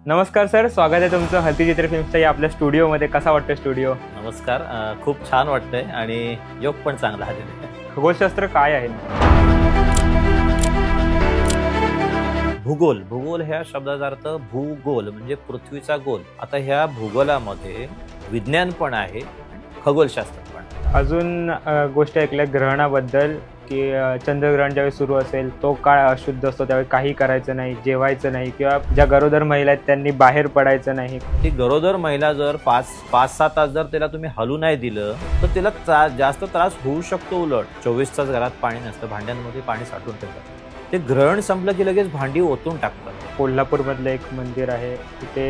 नमस्कार सर, स्वागत आहे तुमचं हल्ती चित्र फिल्म्सच्या या आपल्या स्टुडिओमध्ये. कसा वाटतं स्टुडिओ? नमस्कार. खूप छान वाटतंय आणि योग पण चांगला आलेला आहे. खगोलशास्त्र काय आहे? भूगोल. भूगोल ह्या शब्दाचा अर्थ भूगोल म्हणजे पृथ्वीचा गोल. आता ह्या भूगोलामध्ये विज्ञान पण आहे, खगोलशास्त्र पण. अजून गोष्टी ऐकल्या ग्रहणाबद्दल की चंद्रग्रहण ज्यावेळी सुरू असेल तो काळ अशुद्ध असतो, त्यावेळी काही करायचं नाही, जेवायचं नाही, किंवा ज्या गरोदर महिला आहेत त्यांनी बाहेर पडायचं नाही. ती गरोदर महिला जर 5-6 तास जर त्याला तुम्ही हलू नाही दिलं तर तिला जास्त त्रास होऊ शकतो. उलट 24 तास घरात पाणी नसतं, भांड्यांमध्ये पाणी साठवून ठेवतात. ते ग्रहण संपलं की लगेच भांडी ओतून टाकतात. कोल्हापूरमधलं एक मंदिर आहे, तिथे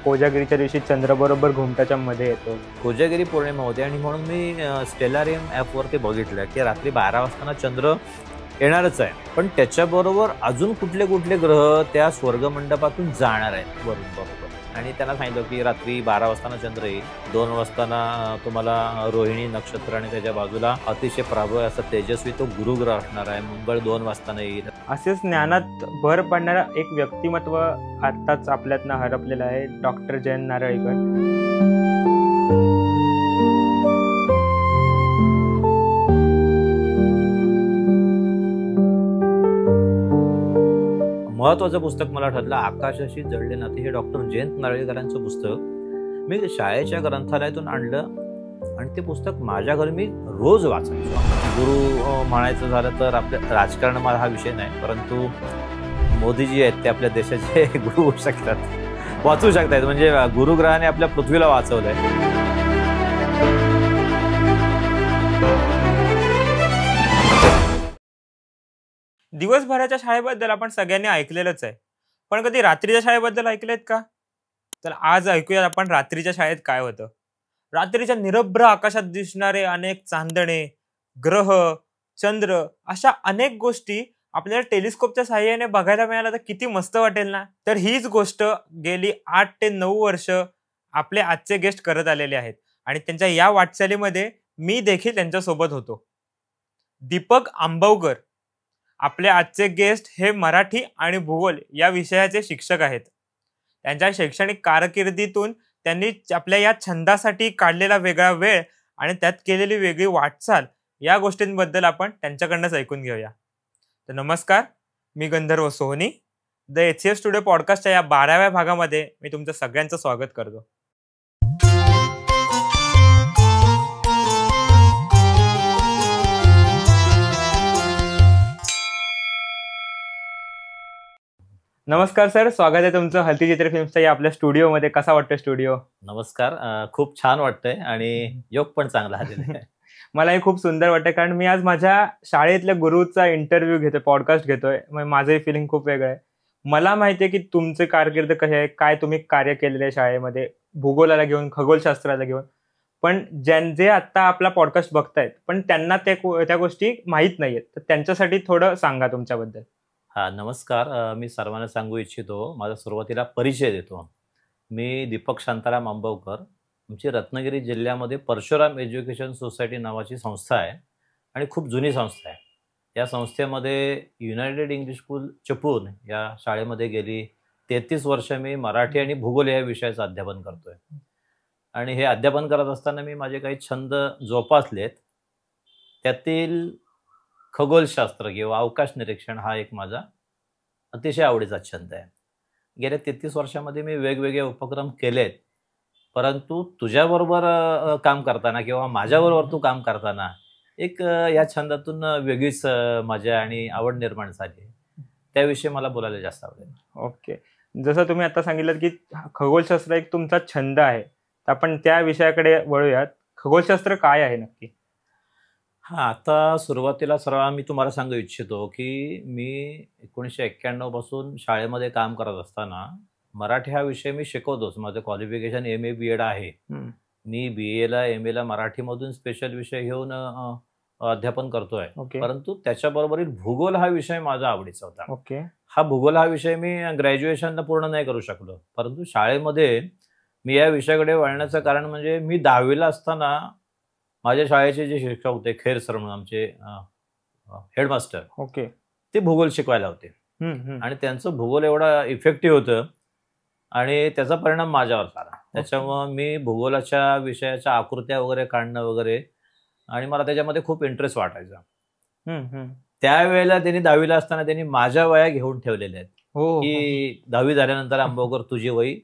कोजागिरीच्या दिवशी चंद्र बरोबर घुमटाच्या मध्ये येतो. कोजागिरी पौर्णिमा होते आणि म्हणून मी स्टेलारियम ॲपवर ते बघितलं की रात्री 12 वाजता चंद्र येणारच आहे, पण त्याच्याबरोबर अजून कुठले कुठले ग्रह त्या स्वर्गमंडपातून जाणार आहेत वरून बरोबर. आणि त्यांना सांगितलं की रात्री 12 वाजता चंद्र येईल, 2 वाजता तुम्हाला रोहिणी नक्षत्र आणि त्याच्या बाजूला अतिशय प्रभावी असा तेजस्वी तो गुरुग्रह असणार आहे, मंगळ 2 वाजता येईल. असेच ज्ञानात भर पडणारा एक व्यक्तिमत्व आत्ताच आपल्यातनं हरपलेलं आहे, डॉक्टर जयंत नारळीकर. महत्वाचं पुस्तक मला ठरलं आकाशाशी जडले नाते, हे डॉक्टर जयंत नारळीकरांचं पुस्तक. मी शाळेच्या ग्रंथालयातून आणलं आणि ते पुस्तक माझ्या घरी मी रोज वाचायचो. गुरु म्हणायचं झालं तर आपल्या राजकारण मला हा विषय नाही, परंतु मोदीजी आहेत ते आपल्या देशाचे गुरु होऊ शकतात, वाचू शकतात. म्हणजे गुरुग्रहाने आपल्या पृथ्वीला वाचवलंय. दिवसभराच्या शाळेबद्दल आपण सगळ्यांनी ऐकलेलंच आहे, पण कधी रात्रीच्या शाळेबद्दल ऐकलेत का? तर आज ऐकूया आपण रात्रीच्या शाळेत काय होतं. रात्रीच्या निरभ्र आकाशात दिसणारे अनेक चांदणे, ग्रह, चंद्र अशा अनेक गोष्टी आपल्याला टेलिस्कोपच्या साहाय्याने बघायला मिळाल्या तर किती मस्त वाटेल ना. तर हीच गोष्ट गेली 8 ते 9 वर्ष आपले आजचे गेस्ट करत आलेले आहेत आणि त्यांच्या या वाटचालीमध्ये मी देखील त्यांच्यासोबत होतो. दीपक आंबवकर आपले आजचे गेस्ट हे मराठी आणि भूगोल या विषयाचे शिक्षक आहेत. त्यांच्या शैक्षणिक कारकिर्दीतून त्यांनी आपल्या या छंदासाठी काढलेला वेगळा वेळ आणि त्यात केलेली वेगळी वाटचाल या गोष्टींबद्दल आपण त्यांच्याकडनंच ऐकून घेऊया. तर नमस्कार, मी गंधर्व सोहनी. द HCF स्टुडिओ पॉडकास्टच्या या 12व्या भागामध्ये मी तुमचं सगळ्यांचं स्वागत करतो. नमस्कार सर, स्वागत आहे तुमचं हल्ती चित्र फिल्म्सच्या या आपल्या स्टुडिओमध्ये. कसा वाटतं स्टुडिओ? नमस्कार. खूप छान वाटतंय आणि योग पण चांगला आलेला आहे. मलाही खूप सुंदर वाटतं, कारण मी आज माझ्या शाळेतल्या गुरुचा इंटरव्ह्यू घेतोय, पॉडकास्ट घेतोय. माझंही फिलिंग खूप वेगळं आहे. मला माहिती आहे की तुमचे कारकीर्द कसे आहे, काय तुम्ही कार्य केलेलं आहे शाळेमध्ये, भूगोलाला घेऊन, खगोलशास्त्राला घेऊन. पण जे आता आपला पॉडकास्ट बघतायत पण त्यांना त्या गोष्टी माहीत नाहीयेत, तर त्यांच्यासाठी थोडं सांगा तुमच्याबद्दल. हा, नमस्कार. मी सर्वांना सांगू इच्छितो, माझा सुरुवातीला परिचय देतो. मी दीपक शांताराम आंबवकर. आमची रत्नागिरी जिल्ह्यामध्ये परशुराम एज्युकेशन सोसायटी नावाची संस्था आहे आणि खूप जुनी संस्था आहे. या संस्थेमध्ये युनायटेड इंग्लिश स्कूल चिपळूण या शाळेमध्ये गेली 33 वर्ष मी मराठी आणि भूगोल या विषयाचं अध्यापन करतोय. आणि हे अध्यापन करत असताना मी माझे काही छंद जोपासलेत. त्यातील खगोलशास्त्र किंवा अवकाश निरीक्षण हा एक माझा अतिशय आवडीचा छंद आहे. गेल्या 33 वर्षामध्ये मी वेगवेगळे उपक्रम केलेत, परंतु तुझ्याबरोबर काम करताना किंवा माझ्याबरोबर तू काम करताना एक या छंदातून वेगळीच मजा आणि आवड निर्माण झाली. त्याविषयी मला बोलायला जास्त आवडेल. ओके, जसं तुम्ही आता सांगितलं की खगोलशास्त्र एक तुमचा छंद आहे, तर आपण त्या विषयाकडे वळूयात. खगोलशास्त्र काय आहे नक्की? हां, आता सुरुवातीला सरळ मी तुम्हाला सांगू इच्छितो की मी 1991 पासून शाळेमध्ये काम करत असताना मराठी हा विषय मी शिकवतोच. माझं क्वालिफिकेशन MA BEd आहे. मी BA MA ला मराठीमधून स्पेशल विषय घेऊन अध्यापन करतोय. परंतु त्याच्याबरोबरील भूगोल हा विषय माझा आवडीचा होता. हा भूगोल हा विषय मी ग्रॅज्युएशनला पूर्ण नाही करू शकलो, परंतु शाळेमध्ये मी या विषयाकडे वळण्याचं कारण म्हणजे मी 10वीला असताना माझ्या शाळेचे जे शिक्षक होते, खैर सर म्हणून आमचे हेडमास्टर, ते भूगोल शिकवायला होते. आणि त्यांचं भूगोल एवढा इफेक्टिव्ह होतं आणि त्याचा परिणाम माझ्यावर झाला. त्याच्यामुळं मी भूगोलाच्या विषयाच्या आकृत्या वगैरे काढणं वगैरे, आणि मला त्याच्यामध्ये खूप इंटरेस्ट वाटायचा. त्यावेळेला त्यांनी 10वीला असताना त्यांनी माझ्या वह्या घेऊन ठेवलेल्या आहेत, की 10वी झाल्यानंतर आंबवकर तुझी वही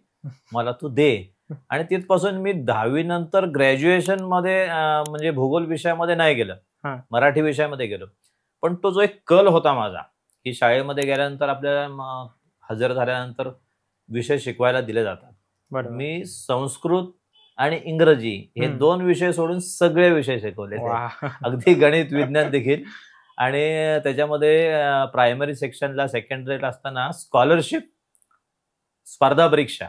मला तू दे. आणि तिथपासून मी 10वी नंतर ग्रॅज्युएशन मध्ये म्हणजे भूगोल विषयामध्ये नाही गेलं, मराठी विषयामध्ये गेलो. पण तो जो एक कल होता माझा, की शाळेमध्ये गेल्यानंतर आपल्याला हजर झाल्यानंतर विषय शिकवायला दिले जातात, मी संस्कृत आणि इंग्रजी हे 2 विषय सोडून सगळे विषय शिकवले, अगदी गणित विज्ञान देखील. आणि त्याच्यामध्ये प्रायमरी सेक्शनला सेकंडरीला असताना स्कॉलरशिप स्पर्धा परीक्षा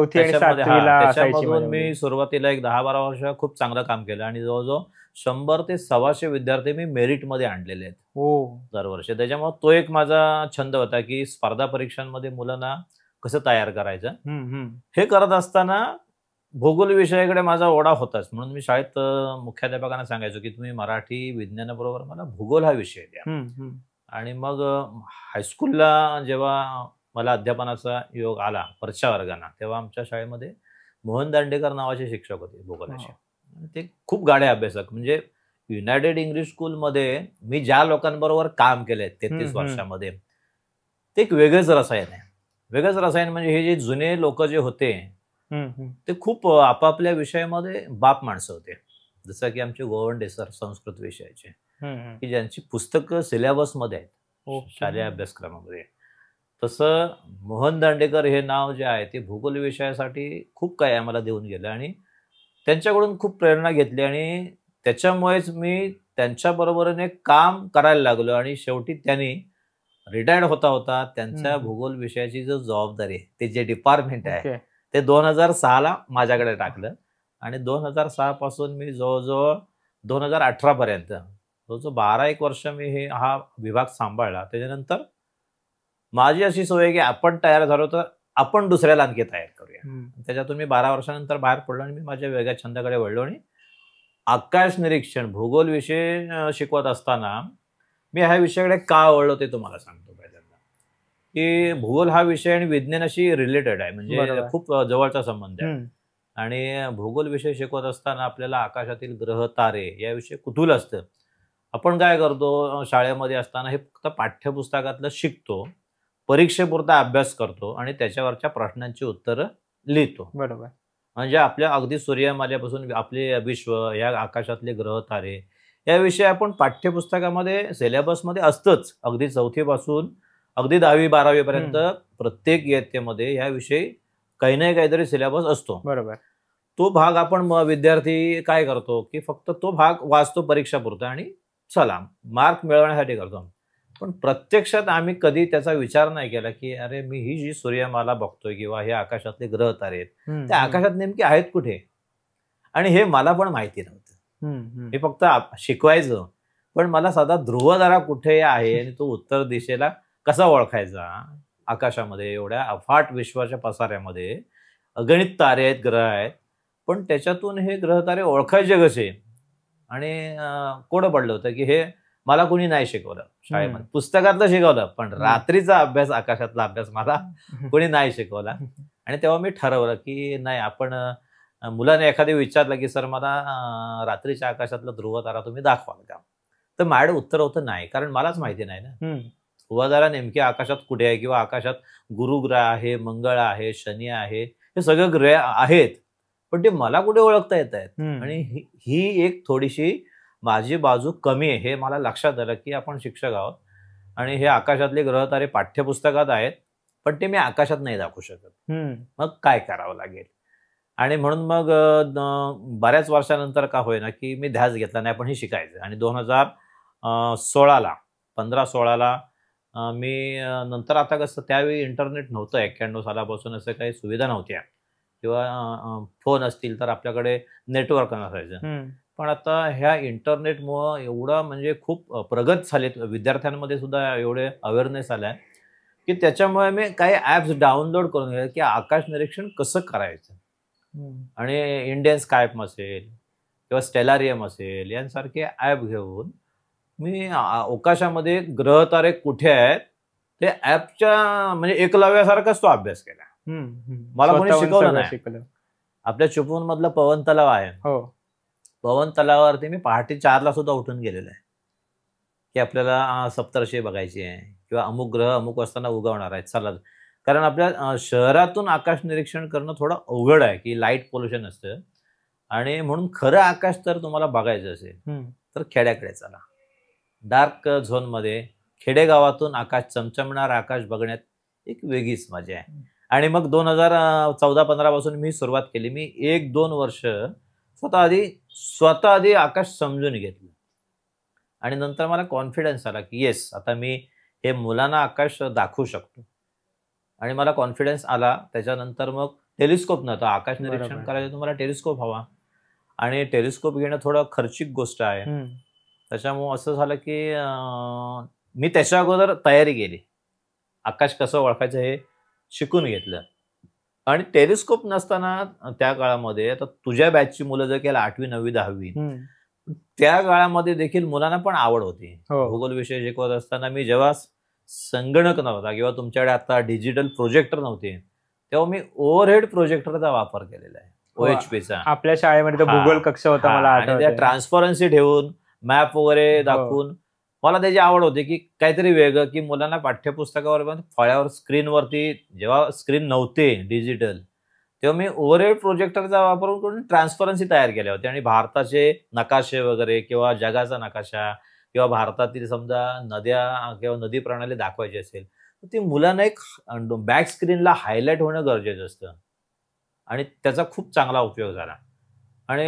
त्याच्यामधून मी सुरुवातीला एक 10-12 वर्ष खूप चांगलं काम केलं, आणि जवळजवळ 100 ते 125 विद्यार्थी मी मेरिटमध्ये आणलेले आहेत दरवर्षी. त्याच्यामुळे तो एक माझा छंद होता, की स्पर्धा परीक्षांमध्ये मुलांना कसं तयार करायचं. हे करत असताना भूगोल विषयाकडे माझा ओढा होताच, म्हणून मी शाळेत मुख्याध्यापकांना सांगायचो की तुम्ही मराठी विज्ञानाबरोबर मला भूगोल हा विषय द्या. आणि मग हायस्कूलला जेव्हा मला अध्यापनाचा योग आला वरच्या वर्गांना, तेव्हा आमच्या शाळेमध्ये मोहन दांडेकर नावाचे शिक्षक होते भूगोलाचे. ते खूप गाडे अभ्यासक, म्हणजे युनायटेड इंग्लिश स्कूलमध्ये मी ज्या लोकांबरोबर काम केलंय 33 वर्षामध्ये, ते एक वेगळंच रसायन आहे. वेगळंच रसायन म्हणजे हे जे जुने लोक जे होते ते खूप आपापल्या विषयामध्ये बाप माणसं होते. जसं की आमचे गोवंडे सर संस्कृत विषयाचे, की ज्यांची पुस्तकं सिलेबसमध्ये आहेत शालेय अभ्यासक्रमामध्ये. तसं मोहन दांडेकर हे नाव जे आहे ते भूगोल विषयासाठी खूप काही आम्हाला देऊन गेलं, आणि त्यांच्याकडून खूप प्रेरणा घेतली, आणि त्याच्यामुळेच मी त्यांच्याबरोबरीने काम करायला लागलो. आणि शेवटी त्यांनी रिटायर्ड होता होता त्यांच्या भूगोल विषयाची जो जबाबदारी आहे, ते जे डिपार्टमेंट आहे ते 2006ला माझ्याकडे टाकलं. आणि 2006 पासून मी जवळजवळ 2018 पर्यंत जवळजवळ 12-1 वर्ष मी हा विभाग सांभाळला. त्याच्यानंतर माझी अशी सोय की आपण तयार झालो तर आपण दुसऱ्याला आणखी तयार करूया. त्याच्यातून मी 12 वर्षानंतर बाहेर पडलो, आणि मी माझ्या वेगळ्या छंदाकडे वळलो. आणि आकाश निरीक्षण भूगोल विषय शिकवत असताना मी ह्या विषयाकडे का वळलो ते तुम्हाला सांगतो. पहिल्यांदा की भूगोल हा विषय आणि विज्ञानाशी रिलेटेड आहे, म्हणजे खूप जवळचा संबंध आहे. आणि भूगोल विषय शिकवत असताना आपल्याला आकाशातील ग्रह तारे याविषयी कुतूहल असतं. आपण काय करतो, शाळेमध्ये असताना हे फक्त पाठ्यपुस्तकातलं शिकतो, परीक्षेपुरता अभ्यास करतो, आणि त्याच्यावरच्या प्रश्नांची उत्तरं लिहितो. बरोबर. म्हणजे आपल्या अगदी सूर्यमालेपासून आपले विश्व, या आकाशातले ग्रह तारे याविषयी आपण पाठ्यपुस्तकामध्ये सिलेबसमध्ये असतंच. अगदी 4थी पासून अगदी 10वी-12वी पर्यंत प्रत्येक इयत्तेमध्ये याविषयी काही नाही काहीतरी सिलेबस असतो. बरोबर. तो भाग आपण विद्यार्थी काय करतो की फक्त तो भाग वाचतो परीक्षापुरता, आणि चला मार्क मिळवण्यासाठी करतो. पण प्रत्यक्षात आम्ही कधी त्याचा विचार नाही केला की अरे मी ही जी सूर्यमाला बघतोय किंवा हे आकाशातले ग्रह तारे आहेत ते आकाशात नेमके आहेत कुठे, आणि हे मला पण माहिती नव्हतं. हे फक्त शिकवायचं, पण मला साधा ध्रुवतारा कुठे आहे आणि तो उत्तर दिशेला कसा ओळखायचा. आकाशामध्ये एवढ्या अफाट विश्वाच्या पसाऱ्यामध्ये अगणित तारे आहेत, ग्रह आहेत, पण त्याच्यातून हे ग्रह तारे ओळखायचे कसे. आणि कोडं पडलं होतं की हे मला कोणी नाही शिकवलं शाळेमध्ये. पुस्तकातलं शिकवलं, पण रात्रीचा अभ्यास, आकाशातला अभ्यास मला कोणी नाही शिकवला. आणि तेव्हा मी ठरवलं की नाही, आपण मुलाने एखादी विचारलं की सर मला रात्रीच्या आकाशातला ध्रुवतारा तुम्ही दाखवाल का, तर माझ्याकडे उत्तर होतं नाही, कारण मलाच माहिती नाही ना ध्रुवतारा नेमके आकाशात कुठे आहे, किंवा आकाशात गुरुग्रह आहे, मंगळ आहे, शनी आहे, हे सगळे ग्रह आहेत, पण ते मला कुठे ओळखता येत आहेत. आणि ही एक थोडीशी माझी बाजू कमी आहे हे मला लक्षात आलं की आपण शिक्षक आहोत, आणि हे आकाशातले ग्रह तारे पाठ्यपुस्तकात आहेत, पण ते मी आकाशात नाही दाखवू शकत. मग काय करावं लागेल. आणि म्हणून मग बऱ्याच वर्षानंतर का होईना की मी ध्यास घेतला नाही, पण हे शिकायचं. आणि 2016ला 15-16ला मी नंतर, आता कसं त्यावेळी इंटरनेट नव्हतं, 91 सालापासून असं काही सुविधा नव्हत्या, किंवा फोन असतील तर आपल्याकडे नेटवर्क नसायचं. पण आता ह्या इंटरनेटमुळं एवढा म्हणजे खूप प्रगत झालेत, विद्यार्थ्यांमध्ये सुद्धा एवढे अवेअरनेस आलाय की त्याच्यामुळे मी काही ॲप्स डाउनलोड करून घेतले की आकाश निरीक्षण कसं करायचं. आणि इंडियन स्कायप असेल किंवा स्टेलारियम असेल यांसारखे ॲप घेऊन मी अवकाशामध्ये ग्रह तारे कुठे आहेत ते ॲपच्या म्हणजे एकलव्यासारखाच तो अभ्यास केला. मला कोणी स्वतःहून शिकवलं सगळं नाही. शिकलं. आपल्या चिपळूण मधलं पवन तलाव आहे, हो. पवन तलावावरती मी पहाटे 4ला सुद्धा उठून गेलेलो आहे, की आपल्याला सप्तर्षी बघायची आहे किंवा अमुक ग्रह अमुक वाजता उगवणार आहेत, चला. कारण आपल्या शहरातून आकाश निरीक्षण करणं थोडं अवघड आहे, की लाईट पोल्युशन असतं. आणि म्हणून खरं आकाश जर तुम्हाला बघायचं असेल तर खेड्याकडे चला. डार्क झोनमध्ये खेडेगावातून आकाश, चमचमणार आकाश बघण्यात एक वेगळीच मजा आहे. आणि मग 2014-15 पासून मी सुरुवात केली. मी 1-2 वर्ष स्वतः आधी आकाश समजून घेतलं आणि नंतर मला कॉन्फिडन्स आला की येस, आता मी हे मुलांना आकाश दाखवू शकतो. आणि मला कॉन्फिडन्स आला. त्याच्यानंतर मग टेलिस्कोप नव्हता, आकाश निरीक्षण करायचं तुम्हाला टेलिस्कोप हवा. आणि टेलिस्कोप घेणं थोडं खर्चिक गोष्ट आहे. त्याच्यामुळं असं झालं की मी त्याच्या अगोदर तयारी केली, आकाश कसं ओळखायचं हे शिकून घेतलं. आणि टेलिस्कोप नसताना त्या काळामध्ये, आता तुझ्या बॅचची मुलं जर केलं 8वी 9वी 10वी, त्या काळामध्ये देखील मुलांना पण आवड होती. भूगोल विषय शिकवत असताना मी जेव्हा संगणक नव्हता किंवा तुमच्याकडे आता डिजिटल प्रोजेक्टर नव्हते, तेव्हा मी ओव्हरहेड प्रोजेक्टरचा वापर केलेला आहे, OHPचा. आपल्या शाळेमध्ये भूगोल कक्ष होता मला आणि त्या ट्रान्सपरन्सी ठेवून मॅप वगैरे दाखवून मला त्याची आवड होती की काहीतरी वेगळं, की मुलांना पाठ्यपुस्तकावर फळ्यावर स्क्रीनवरती, जेव्हा स्क्रीन नव्हते डिजिटल, तेव्हा मी ओव्हरहेड प्रोजेक्टरचा वापर करून ट्रान्सपरन्सी तयार केल्या होत्या. आणि भारताचे नकाशे वगैरे किंवा जगाचा नकाशा किंवा भारतातील समजा नद्या किंवा नदी प्रणाली दाखवायची असेल तर ती मुलांना एक बॅक स्क्रीनला हायलाईट होणं गरजेचं असतं. आणि त्याचा खूप चांगला उपयोग झाला. आणि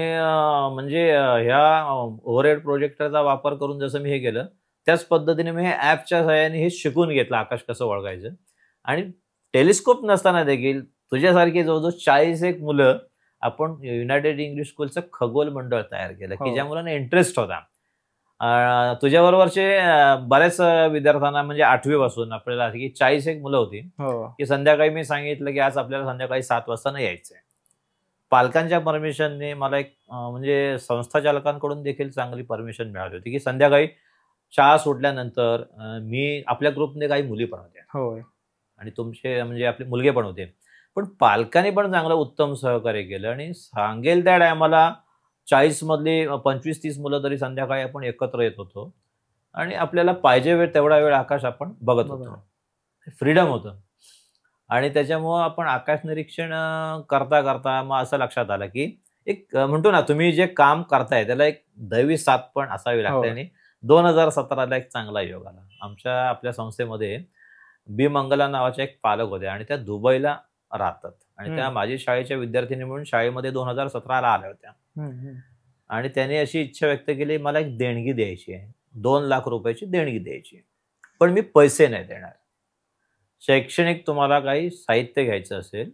म्हणजे ह्या ओव्हरहेड प्रोजेक्टरचा वापर करून जसं मी हे केलं, त्याच पद्धतीने मी हे ॲपच्या सहाय्याने हे शिकून घेतलं आकाश कसं ओळखायचं. आणि टेलिस्कोप नसताना देखील तुझ्यासारखी जवळजवळ 40 मुलं आपण युनायटेड इंग्लिश स्कूलचं खगोल मंडळ तयार केलं, की ज्या मुलांना इंटरेस्ट होता. तुझ्याबरोबरचे बऱ्याच विद्यार्थ्यांना म्हणजे 8वी पासून आपल्याला की 40 मुलं होती, की संध्याकाळी मी सांगितलं की आज आपल्याला संध्याकाळी 7 वाजता नाही यायचंय. पालकांच्या परमिशनने मला एक म्हणजे संस्थाचालकांकडून देखील चांगली परमिशन मिळाली होती, की संध्याकाळी शाळा सुटल्यानंतर मी आपल्या ग्रुपने काही मुली पण होत्या आणि तुमचे म्हणजे आपले मुलगे पण होते, पण पालकांनी पण चांगलं उत्तम सहकार्य केलं. आणि सांगेल त्या टायमाला 40 मधली 25-30 मुलं तरी संध्याकाळी आपण एकत्र येत होतो आणि आपल्याला पाहिजे वेळ तेवढा वेळ आकाश आपण बघत होतो. फ्रीडम होतं. आणि त्याच्यामुळं आपण आकाश निरीक्षण करता करता मग असं लक्षात आलं की एक म्हणतो ना, तुम्ही जे काम करताय त्याला एक दैवी साथ पण असावी लागते. आणि 2017ला एक चांगला योग आला. आपल्या संस्थेमध्ये बी मंगला नावाच्या एक पालक होत्या आणि त्या दुबईला राहतात आणि त्या माझी शाळेच्या विद्यार्थिनी म्हणून शाळेमध्ये 2017ला आल्या होत्या. आणि त्याने अशी इच्छा व्यक्त केली, मला एक देणगी द्यायची आहे, 2 लाख रुपयाची देणगी द्यायची, पण मी पैसे नाही देणार. शैक्षणिक तुम्हाला काही साहित्य घ्यायचं असेल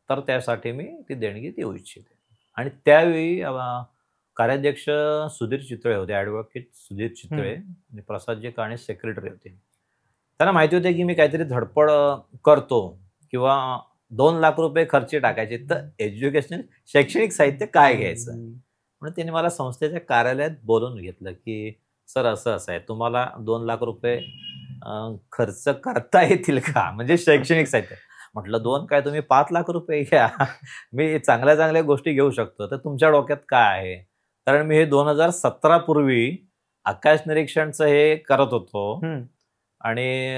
तर त्यासाठी मी ती देणगी देऊ इच्छिते. आणि त्यावेळी कार्याध्यक्ष सुधीर चितळे होते, ॲडव्होकेट सुधीर चितळे आणि प्रसादजी काणे सेक्रेटरी होते. त्यांना माहिती होते की मी काहीतरी धडपड करतो किंवा 2 लाख रुपये खर्ची टाकायचे, तर एज्युकेशनल शैक्षणिक साहित्य काय घ्यायचं. म्हणून त्यांनी मला संस्थेच्या कार्यालयात बोलवून घेतलं की सर असं आहे, तुम्हाला 2 लाख रुपये खर्च करता येतील का, म्हणजे शैक्षणिक साहित्य. म्हटलं 2 काय, तुम्ही 5 लाख रुपये घ्या, मी चांगल्या चांगल्या गोष्टी घेऊ शकतो. तर तुमच्या डोक्यात काय आहे. कारण मी हे 2017 पूर्वी आकाश निरीक्षणचं हे करत होतो आणि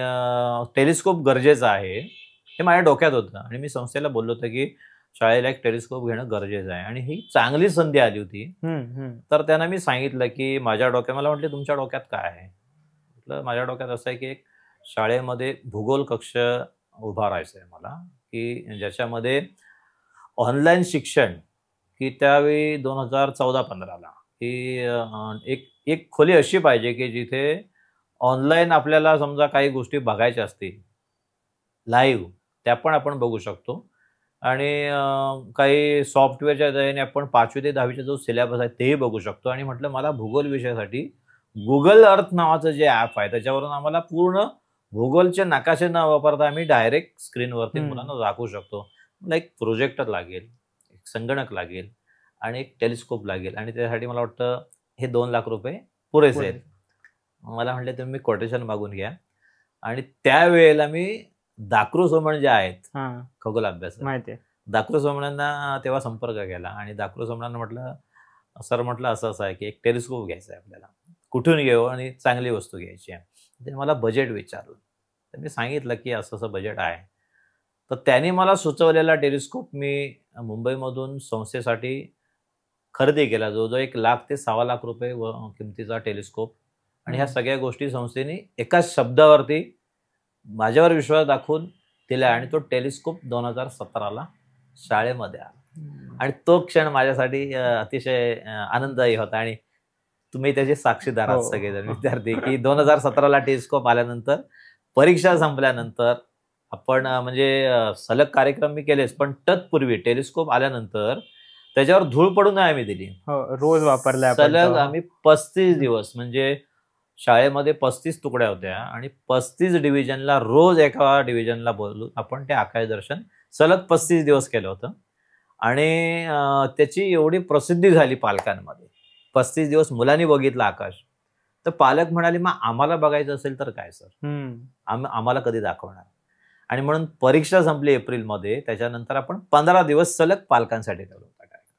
टेलिस्कोप गरजेचं आहे हे माझ्या डोक्यात होतं. आणि मी संस्थेला बोललो होतो की शाळेला एक टेलिस्कोप घेणं गरजेचं आहे आणि ही चांगली संधी आली होती. तर त्यांना मी सांगितलं की माझ्या डोक्यात, मला म्हटले तुमच्या डोक्यात काय आहे. म्हटलं माझ्या डोक्यात असं आहे की एक शाळेमध्ये भूगोल कक्ष उभारायचं आहे मला, की ज्याच्यामध्ये ऑनलाईन शिक्षण, की त्यावेळी 2014-15ला की एक खोली अशी पाहिजे की जिथे ऑनलाईन आपल्याला समजा काही गोष्टी बघायच्या असतील लाईव्ह, त्या पण आपण बघू शकतो. आणि काही सॉफ्टवेअरच्या दयाने आपण 5वी ते 10वीचा जो सिलेबस आहे तेही बघू शकतो. आणि म्हटलं मला भूगोल विषयासाठी गुगल अर्थ नावाचं जे ॲप आहे त्याच्यावरून आम्हाला पूर्ण भूगोलचे नकाशे न वापरता आम्ही डायरेक्ट स्क्रीनवरती मुलांना दाखवू शकतो. मला एक प्रोजेक्टर लागेल, एक संगणक लागेल आणि एक टेलिस्कोप लागेल. आणि त्यासाठी मला वाटतं हे 2 लाख रुपये पुरेसे आहेत. मला म्हटले तुम्ही कोटेशन मागून घ्या. आणि त्यावेळेला मी दाक्रू सोमण जे आहेत हा खगोल अभ्यास, माहिती आहे. दाक्रू सोमणांना तेव्हा संपर्क केला आणि दाक्रू सोमणांना म्हटलं, सर म्हटलं असं असं आहे की एक टेलिस्कोप घ्यायचा आहे आपल्याला, कुठून घेऊ आणि चांगली वस्तू घ्यायची आहे. ते मला बजेट विचारलं, तर मी सांगितलं की असं असं बजेट आहे. तर त्यांनी मला सुचवलेला टेलिस्कोप मी मुंबईमधून संस्थेसाठी खरेदी केला, जवळजवळ 1,00,000 ते 1,25,00,000 रुपये किमतीचा टेलिस्कोप. आणि ह्या सगळ्या गोष्टी संस्थेने एकाच शब्दावरती माझ्यावर विश्वास दाखवून दिला आणि तो टेलिस्कोप 2017ला शाळेमध्ये आला. आणि तो क्षण माझ्यासाठी अतिशय आनंददायी होता आणि तुम्ही त्याचे साक्षीदार आहात सगळेजण विद्यार्थी, की 2017ला टेलिस्कोप आल्यानंतर, परीक्षा संपल्यानंतर आपण म्हणजे सलग कार्यक्रम मी केलेच, पण तत्पूर्वी टेलिस्कोप आल्यानंतर त्याच्यावर धूळ पडू नये आम्ही दिली. रोज वापरला सलग आम्ही 35 दिवस, म्हणजे शाळेमध्ये 35 तुकड्या होत्या आणि 35 डिव्हिजनला रोज एका डिव्हिजनला बोलून आपण ते आकाश दर्शन सलग 35 दिवस केलं होतं. आणि त्याची एवढी प्रसिद्धी झाली पालकांमध्ये. 35 दिवस मुलांनी बघितलं आकाश, तर पालक म्हणाले मग आम्हाला बघायचं असेल तर काय सर, आम्हाला कधी दाखवणार. आणि म्हणून परीक्षा संपली एप्रिलमध्ये, त्याच्यानंतर आपण 15 दिवस सलग पालकांसाठी ठेवलं होता कार्यक्रम.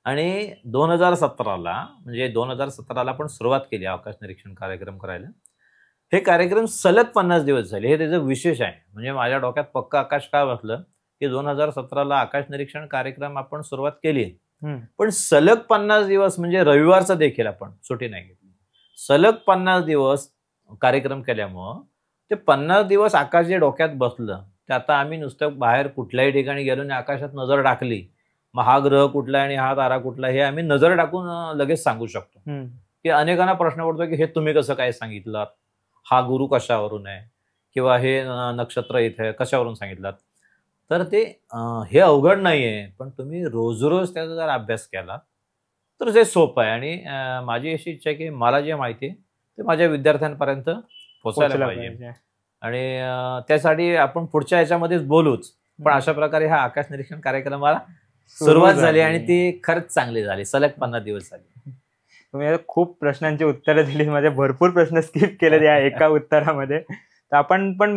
आणि 2017ला म्हणजे 2017ला आपण सुरुवात केली आकाश निरीक्षण कार्यक्रम करायला. हे कार्यक्रम सलग 50 दिवस झाले. हे त्याचं विशेष आहे. म्हणजे माझ्या डोक्यात पक्का आकाश काय बसलं की 2017ला आकाश निरीक्षण कार्यक्रम आपण सुरुवात केली, पण सलग 50 दिवस म्हणजे रविवारचा देखील आपण सुट्टी नाही घेतली. सलग 50 दिवस कार्यक्रम केल्यामुळं ते 50 दिवस आकाश जे डोक्यात बसलं, ते आता आम्ही नुसतं बाहेर कुठल्याही ठिकाणी गेलो आणि आकाशात नजर टाकली, मग हा ग्रह कुठला आणि हा तारा कुठला हे आम्ही नजर टाकून लगेच सांगू शकतो. की अनेकांना प्रश्न पडतो की हे तुम्ही कसं काय सांगितलं, हा गुरु कशावरून आहे किंवा हे नक्षत्र इथे कशावरून सांगितलं. तर ते हे अवघड नाही आहे, पण तुम्ही रोज रोज त्याचा जर अभ्यास केला तर ते सोपं आहे. आणि माझी अशी इच्छा आहे की मला जे माहिती आहे ते माझ्या विद्यार्थ्यांपर्यंत पोहोचायला पाहिजे. आणि त्यासाठी आपण पुढच्या याच्यामध्येच बोलूच, पण अशा प्रकारे हा आकाश निरीक्षण कार्यक्रमाला सुरुवात झाली आणि ती खरंच चांगली झाली. सलग 50 दिवस झाली. तुम्ही खूप प्रश्नांची उत्तरं दिली, माझे भरपूर प्रश्न स्किप केले या एका उत्तरामध्ये. तर आपण पण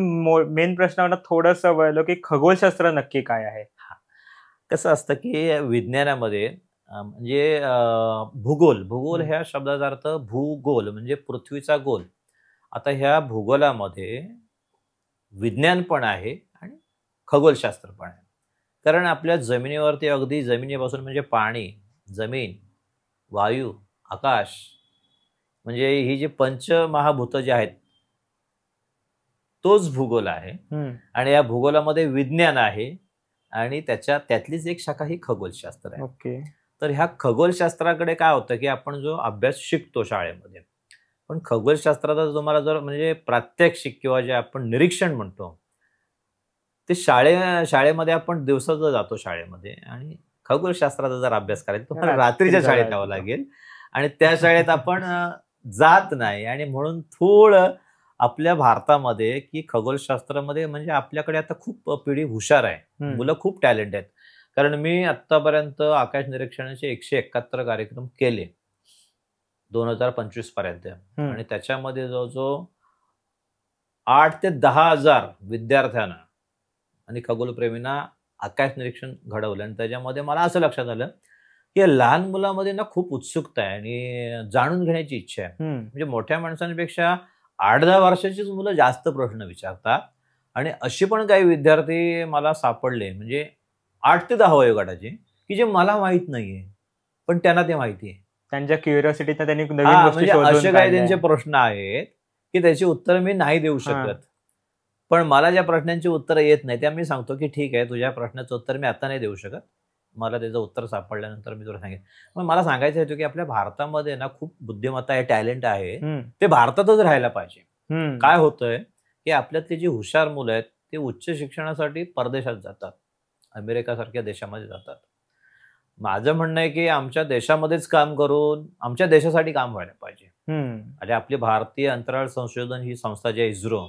मेन प्रश्नावर थोडंसं वळलो की खगोलशास्त्र नक्की काय आहे. कसं असतं की विज्ञानामध्ये म्हणजे भूगोल ह्या शब्दाचा अर्थ भूगोल म्हणजे पृथ्वीचा गोल. आता ह्या भूगोलामध्ये विज्ञान पण आहे आणि खगोलशास्त्र पण आहे. कारण आपल्या जमिनीवरती अगदी जमिनीपासून म्हणजे पाणी, जमीन, वायू, आकाश म्हणजे ही जी पंचमहाभूत जे आहेत तोच भूगोल आहे. आणि या भूगोलामध्ये विज्ञान आहे आणि त्यातलीच एक शाखा ही खगोलशास्त्र आहे. ओके. तर ह्या खगोलशास्त्राकडे काय होतं की आपण जो अभ्यास शिकतो शाळेमध्ये, पण खगोलशास्त्राचा तुम्हाला जर म्हणजे प्रात्यक्षिक किंवा जे आपण निरीक्षण म्हणतो ते शाळेमध्ये आपण दिवसाचं जातो शाळेमध्ये, आणि खगोलशास्त्राचा जर अभ्यास करायचा तुम्हाला रात्रीच्या शाळेत यावं लागेल आणि त्या शाळेत आपण जात नाही. आणि म्हणून थोडं आपल्या भारतामध्ये की खगोलशास्त्रामध्ये म्हणजे आपल्याकडे आता खूप पिढी हुशार आहे, मुलं खूप टॅलेंट आहेत. कारण मी आतापर्यंत आकाश निरीक्षणाचे 171 कार्यक्रम केले 2025 पर्यंत, आणि त्याच्यामध्ये जवळजवळ 8 ते 10 हजार विद्यार्थ्यांना आणि खगोलप्रेमींना आकाश निरीक्षण घडवलं. आणि त्याच्यामध्ये मला असं लक्षात आलं की लहान मुलामध्ये ना खूप उत्सुकता आहे आणि जाणून घेण्याची इच्छा आहे. म्हणजे मोठ्या माणसांपेक्षा 8-10 वर्षाचीच मुलं जास्त प्रश्न विचारतात. आणि अशी पण काही विद्यार्थी मला सापडले म्हणजे 8 ते 10 वयोगटाचे की जे मला माहित नाहीये पण त्यांना ते माहिती आहे. त्यांच्या क्युरिओसिटीने त्यांनी नवीन गोष्टी शोधून असे काही त्यांचे प्रश्न आहेत की त्याची उत्तर मी नाही देऊ शकत, पण मला ज्या प्रश्नांची उत्तरं येत नाही त्या मी सांगतो की ठीक आहे तुझ्या प्रश्नाचं उत्तर मी आता नाही देऊ शकत, मला त्याचं उत्तर सापडल्यानंतर मी तुला सांगेन. मग मला सांगायचं होतं की आपल्या भारतामध्ये ना खूप बुद्धिमत्ता आहे, टॅलेंट आहे, ते भारतातच राहायला पाहिजे. काय होतंय की आपल्यातली जी हुशार मुलं आहेत ते उच्च शिक्षणासाठी परदेशात जातात, अमेरिका सारख्या देशामध्ये जातात. माझं म्हणणं आहे की आमच्या देशामध्येच काम करून आमच्या देशासाठी काम व्हायला पाहिजे. म्हणजे आपली भारतीय अंतराळ संशोधन ही संस्था जी आहे इस्रो,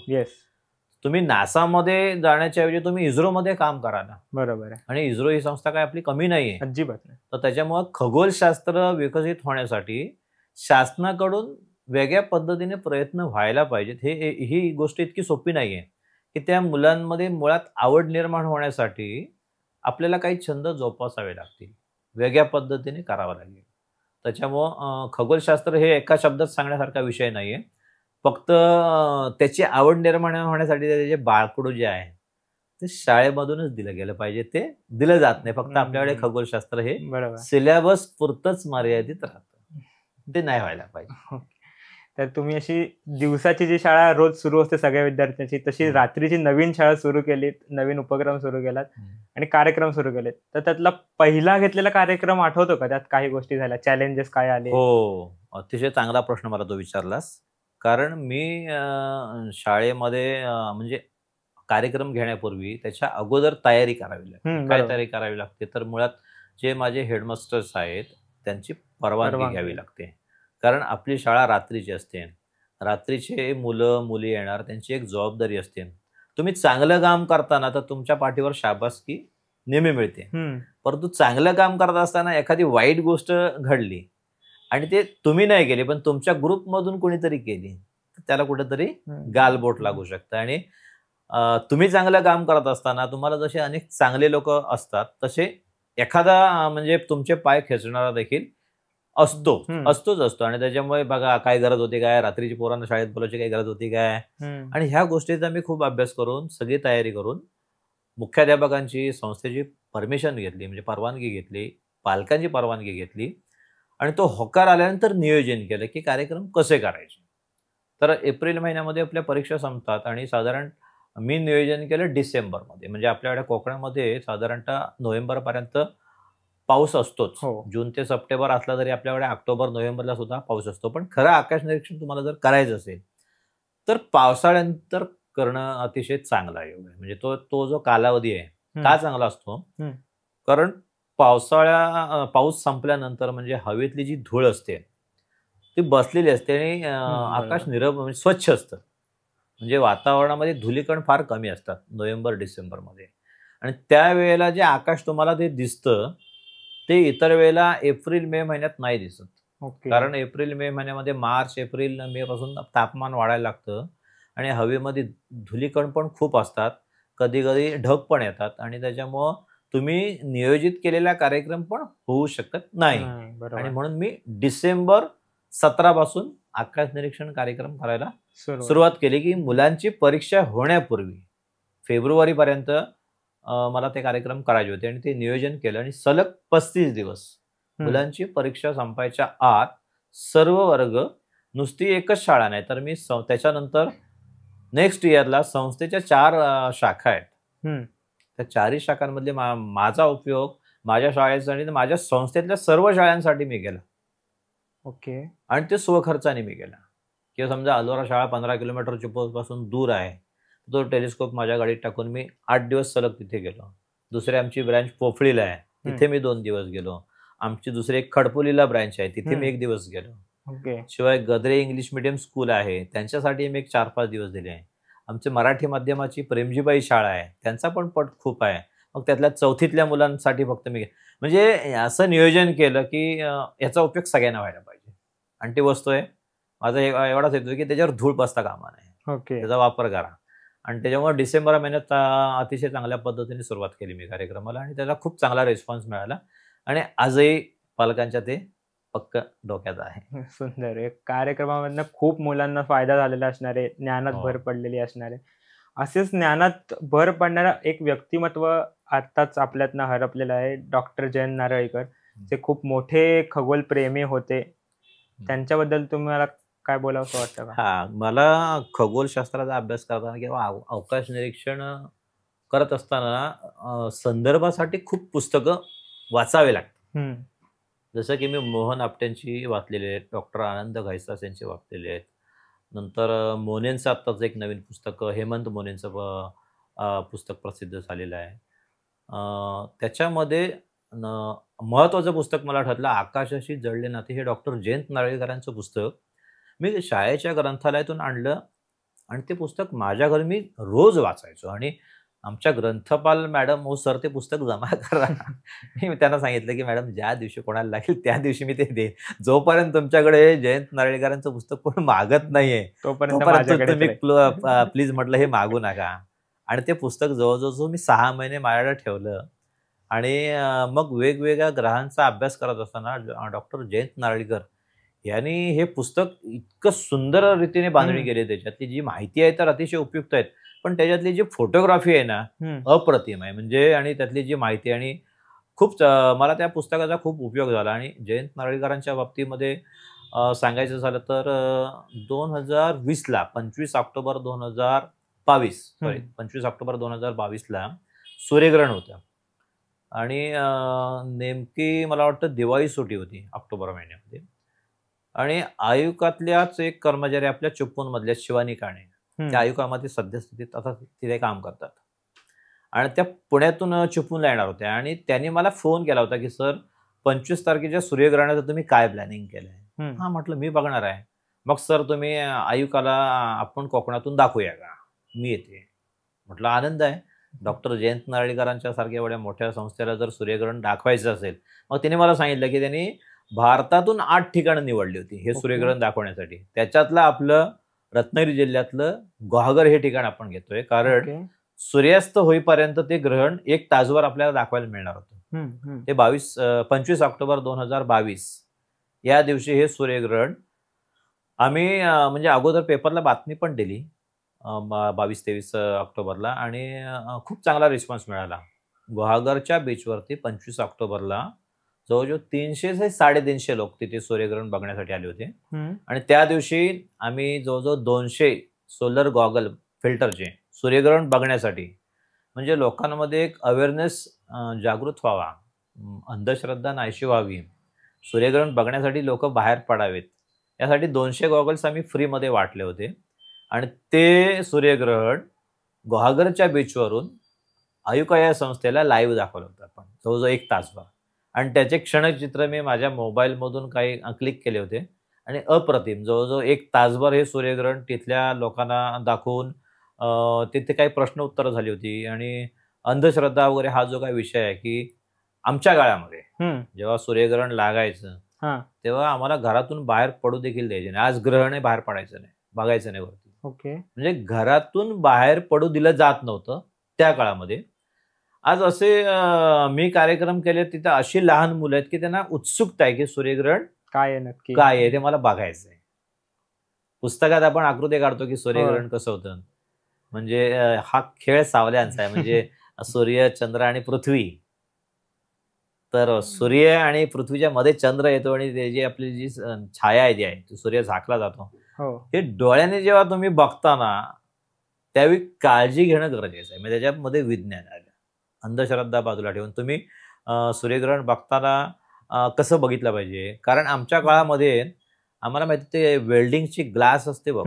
तुम्ही नासामध्ये जाण्याच्या ऐवजी तुम्ही इस्रोमध्ये काम करा ना. बरोबर आहे. आणि इस्रो ही संस्था काय आपली कमी नाहीये, अजिबात नाही. तर त्याच्यामुळे खगोलशास्त्र विकसित होण्यासाठी शासनाकडून वेगळ्या पद्धतीने प्रयत्न व्हायला पाहिजेत. ही गोष्ट इतकी सोपी नाहीये की त्या मुलांमध्ये मुळात आवड निर्माण होण्यासाठी आपल्याला काही छंद जोपासावे लागतील, वेगळ्या पद्धतीने करावं लागेल. त्याच्यामुळं खगोलशास्त्र हे एका शब्दात सांगण्यासारखा विषय नाहीये. फक्त त्याची आवड निर्माण होण्यासाठी त्याचे बाळकडू जे आहे ते शाळेमधूनच दिलं गेलं पाहिजे. ते दिलं जात नाही. फक्त आपल्याकडे खगोलशास्त्र हे बरोबर. सिलेबस पुरतच मर्यादित राहतं. ते नाही व्हायला पाहिजे. तर तुम्ही अशी दिवसाची जी शाळा रोज सुरू असते सगळ्या विद्यार्थ्यांची, तशी रात्रीची नवीन शाळा सुरू केलीत, नवीन उपक्रम सुरू केलात आणि कार्यक्रम सुरू केलेत. तर त्यातला पहिला घेतलेला कार्यक्रम आठवतो का? त्यात काही गोष्टी झाल्या, चॅलेंजेस काय आले? हो, अतिशय चांगला प्रश्न मला तो विचारलास. कारण मी शाळेमध्ये म्हणजे कार्यक्रम घेण्यापूर्वी त्याच्या अगोदर तयारी करावी लागते. काय तयारी करावी लागते? तर मुळात जे माझे हेडमास्टर्स आहेत त्यांची परवानगी घ्यावी लागते. कारण आपली शाळा रात्रीची असते. रात्रीचे मुलं मुली येणार, त्यांची एक जबाबदारी असते. तुम्ही चांगलं काम करताना तर तुमच्या पाठीवर शाबासकी नेहमी मिळते. परंतु चांगलं काम करत असताना एखादी वाईट गोष्ट घडली आणि ते तुम्ही नाही केली पण तुमच्या ग्रुपमधून कोणीतरी केली, त्याला कुठेतरी गालबोट लागू शकतं. आणि तुम्ही चांगलं काम करत असताना तुम्हाला जसे अनेक चांगले लोक असतात तसे एखादा म्हणजे तुमचे पाय खेचणारा देखील असतोच असतो. आणि त्याच्यामुळे बघा काय गरज होती काय, रात्रीची पोरांना शाळेत बोलायची काही गरज होती काय. आणि ह्या गोष्टीचा मी खूप अभ्यास करून सगळी तयारी करून मुख्याध्यापकांची संस्थेची परमिशन घेतली, म्हणजे परवानगी घेतली, पालकांची परवानगी घेतली आणि तो होकार आल्यानंतर नियोजन केलं की कार्यक्रम कसे करायचे. तर एप्रिल महिन्यामध्ये आपल्या परीक्षा संपतात आणि साधारण मी नियोजन केलं डिसेंबरमध्ये. म्हणजे आपल्याकडे कोकणामध्ये साधारणतः नोव्हेंबरपर्यंत पाऊस असतोच. जून ते सप्टेंबर असला तरी आपल्याकडे ऑक्टोबर नोव्हेंबरला सुद्धा पाऊस असतो. पण खरं आकाश निरीक्षण तुम्हाला जर करायचं असेल तर पावसाळ्यानंतर करणं अतिशय चांगला योग आहे. म्हणजे तो जो कालावधी आहे का चांगला असतो? कारण पाऊस संपल्यानंतर म्हणजे हवेतली जी धूळ असते ती बसलेली असते आणि आकाश म्हणजे स्वच्छ असतं. म्हणजे वातावरणामध्ये धुलीकण फार कमी असतात नोव्हेंबर डिसेंबरमध्ये. आणि त्यावेळेला जे आकाश तुम्हाला ते दिसतं ते इतर वेळेला एप्रिल मे महिन्यात नाही दिसत. कारण एप्रिल मे महिन्यामध्ये मार्च एप्रिल मे पासून तापमान वाढायला लागतं आणि हवेमध्ये धुलीकण पण खूप असतात, कधी कधी ढग पण येतात आणि त्याच्यामुळं तुम्ही नियोजित केलेला कार्यक्रम पण होऊ शकत नाही. आणि म्हणून मी डिसेंबर 17 पासून आकाश निरीक्षण कार्यक्रम करायला सुरुवात केली की मुलांची परीक्षा होण्यापूर्वी फेब्रुवारीपर्यंत मला ते कार्यक्रम करायचे होते. आणि ते नियोजन केलं आणि सलग 35 दिवस मुलांची परीक्षा संपायच्या आत सर्व वर्ग, नुसती एकच शाळा नाही तर मी त्याच्यानंतर नेक्स्ट इयरला संस्थेच्या 4 शाखा आहेत. त्या 4ही शाखांमधले माझा उपयोग माझ्या शाळेचा आणि माझ्या संस्थेतल्या सर्व शाळांसाठी मी केला. आणि ते स्वखर्चाने मी केला. किंवा समजा अलोरा शाळा 15 किलोमीटर चिपळूणपासून दूर आहे, तो टेलिस्कोप माझ्या गाडीत टाकून मी 8 दिवस सलग तिथे गेलो. दुसरी आमची ब्रँच पोफळीला आहे, तिथे मी 2 दिवस गेलो. आमची दुसरी एक खडपोलीला ब्रँच आहे, तिथे मी 1 दिवस गेलो. शिवाय गद्रे इंग्लिश मिडियम स्कूल आहे, त्यांच्यासाठी मी 4-5 दिवस दिले. आमची मराठी माध्यमाची प्रेमजीबाई शाळा आहे, त्यांचा पण पट खूप आहे. मग त्यातल्या 4थीतल्या मुलांसाठी फक्त मी म्हणजे असं नियोजन केलं की याचा उपयोग सगळ्यांना व्हायला पाहिजे. आणि ती वस्तू आहे माझा एवढाच येतो की त्याच्यावर धूळ बसता कामा नये, त्याचा वापर करा. आणि त्याच्यामुळे डिसेंबर महिन्यात अतिशय चांगल्या पद्धतीने सुरुवात केली मी कार्यक्रमाला आणि त्याला खूप चांगला रिस्पॉन्स मिळाला. आणि आजही पालकांच्या ते पक्क डोक्यात आहे. सुंदर. एक कार्यक्रमामधनं खूप मुलांना फायदा झालेला असणार आहे, ज्ञानात भर पडलेली असणार आहे. असेच ज्ञानात भर पडणारा एक व्यक्तिमत्व आताच आपल्यातनं हरपलेलं आहे, डॉक्टर जयंत नारळीकर, जे खूप मोठे खगोल प्रेमी होते. त्यांच्याबद्दल तुम्हाला काय बोलावंसं वाटतं का? मला खगोलशास्त्राचा अभ्यास करताना किंवा अवकाश निरीक्षण करत असताना संदर्भासाठी खूप पुस्तकं वाचावे लागतात. जसं की मी मोहन आपटेंची वाचलेली आहेत, डॉक्टर आनंद घायसास यांची वाचलेली आहेत. नंतर मोनेंचं आत्ताच एक नवीन पुस्तक, हेमंत मोनेंचं पुस्तक प्रसिद्ध झालेलं आहे. त्याच्यामध्ये महत्त्वाचं पुस्तक मला ठरलं आकाशाशी जळले नाते, हे डॉक्टर जयंत नारळीकरांचं पुस्तक मी शाळेच्या ग्रंथालयातून आणलं आणि ते पुस्तक माझ्या घरी मी रोज वाचायचो. आणि आमच्या ग्रंथपाल मॅडम हो सर ते पुस्तक जमा करा. मी त्यांना सांगितलं की मॅडम ज्या दिवशी कोणाला लागेल त्या दिवशी मी ते देईन, जोपर्यंत तुमच्याकडे जयंत नारळीकरांचं पुस्तक कोण मागत नाहीये तोपर्यंत तुम्ही प्लीज म्हटलं हे मागू नका. आणि ते पुस्तक जवळजवळ मी 6 महिने माझ्याकडे ठेवलं. आणि मग वेगवेगळ्या ग्रहांचा अभ्यास करत असताना डॉक्टर जयंत नारळीकर यांनी हे पुस्तक इतकं सुंदर रीतीने बांधणी हम्म. केली. त्याच्यातली जी माहिती आहे तर अतिशय उपयुक्त आहेत, पण त्याच्यातली जी फोटोग्राफी आहे ना अप्रतिम आहे. म्हणजे आणि त्यातली जी माहिती आणि खूप मला त्या पुस्तकाचा खूप उपयोग झाला. आणि जयंत नारळीकरांच्या बाबतीमध्ये सांगायचं झालं तर 2020ला 25 ऑक्टोबर 2022 सॉरी 25 ऑक्टोबर 2022ला सूर्यग्रहण होतं. आणि नेमकी मला वाटतं दिवाळी सुट्टी होती ऑक्टोबर महिन्यामध्ये. आणि आयुकातल्याच एक कर्मचारी आपल्या चिपळूणमधल्या शिवानी काणे त्या आयुकामध्ये सद्यस्थितीत आता तिथे काम करतात. आणि त्या पुण्यातून चिपळूणला येणार होत्या. आणि त्यांनी मला फोन केला होता की सर 25 तारखेच्या सूर्यग्रहणाचं तुम्ही काय प्लॅनिंग केलंय? हा म्हटलं मी बघणार आहे. मग सर तुम्ही आयुकाला आपण कोकणातून दाखवूया का? मी येते. म्हटलं आनंद आहे. डॉक्टर जयंत नारळीकरांच्या सारख्या एवढ्या मोठ्या संस्थेला जर सूर्यग्रहण दाखवायचं असेल, मग तिने मला सांगितलं की त्यांनी भारतातून 8 ठिकाणं निवडली होती हे सूर्यग्रहण दाखवण्यासाठी. त्याच्यातलं आपलं रत्नागिरी जिल्ह्यातलं गुहागर हे ठिकाण आपण घेतोय, कारण सूर्यास्त होईपर्यंत ते ग्रहण 1 तासभर आपल्याला दाखवायला मिळणार होतं. ते 25 ऑक्टोबर 2022 या दिवशी हे सूर्यग्रहण आम्ही म्हणजे अगोदर पेपरला बातमी पण दिली 22-23 ऑक्टोबरला. आणि खूप चांगला रिस्पॉन्स मिळाला. गुहागरच्या बीचवरती 25 ऑक्टोबरला जवळजवळ 300 ते 350 लोक तिथे सूर्यग्रहण बघण्यासाठी आले होते. आणि त्या दिवशी आम्ही जवळजवळ 200 सोलर गॉगल फिल्टरचे सूर्यग्रहण बघण्यासाठी, म्हणजे लोकांमध्ये एक अवेअरनेस जागृत व्हावा, अंधश्रद्धा नाहीशी व्हावी, सूर्यग्रहण बघण्यासाठी लोक बाहेर पडावेत, यासाठी 200 गॉगल्स आम्ही फ्रीमध्ये वाटले होते. आणि ते सूर्यग्रहण गुहागरच्या बीचवरून आयुका या संस्थेला लाईव्ह दाखवलं होतं आपण जवळजवळ 1 तासभर. आणि त्याचे क्षणचित्र मी माझ्या मोबाईलमधून काही क्लिक केले होते. आणि अप्रतिम जवळजवळ 1 तासभर हे सूर्यग्रहण तिथल्या लोकांना दाखवून तिथे काही प्रश्न उत्तरं झाली होती. आणि अंधश्रद्धा वगैरे हा जो काही विषय आहे की आमच्या काळामध्ये जेव्हा सूर्यग्रहण लागायचं तेव्हा आम्हाला घरातून बाहेर पडू देखील द्यायचे नाही. आज ग्रहण आहे, बाहेर पडायचं नाही, बघायचं नाही वरती. म्हणजे घरातून बाहेर पडू दिलं जात नव्हतं त्या काळामध्ये. आज असे मी कार्यक्रम केले तिथे अशी लहान मुलं आहेत की त्यांना उत्सुकता आहे की सूर्यग्रहण काय आहे नक्की, काय आहे ते मला बघायचं आहे. पुस्तकात आपण आकृती काढतो की सूर्यग्रहण कसं होतं, म्हणजे हा खेळ सावल्यांचा आहे. म्हणजे सूर्य, चंद्र आणि पृथ्वी. तर सूर्य आणि पृथ्वीच्या मध्ये चंद्र येतो आणि त्याची आपली जी छाया आहे ती आहे सूर्य झाकला जातो. हे डोळ्याने जेव्हा तुम्ही बघताना त्यावेळी काळजी घेणं गरजेचं आहे. म्हणजे त्याच्यामध्ये विज्ञान आलं. अंधश्रद्धा बाजूला ठेवून तुम्ही सूर्यग्रहण बघताना कसं बघितलं पाहिजे, कारण आमच्या काळामध्ये आम्हाला माहिती ते वेल्डिंगची ग्लास असते बघ,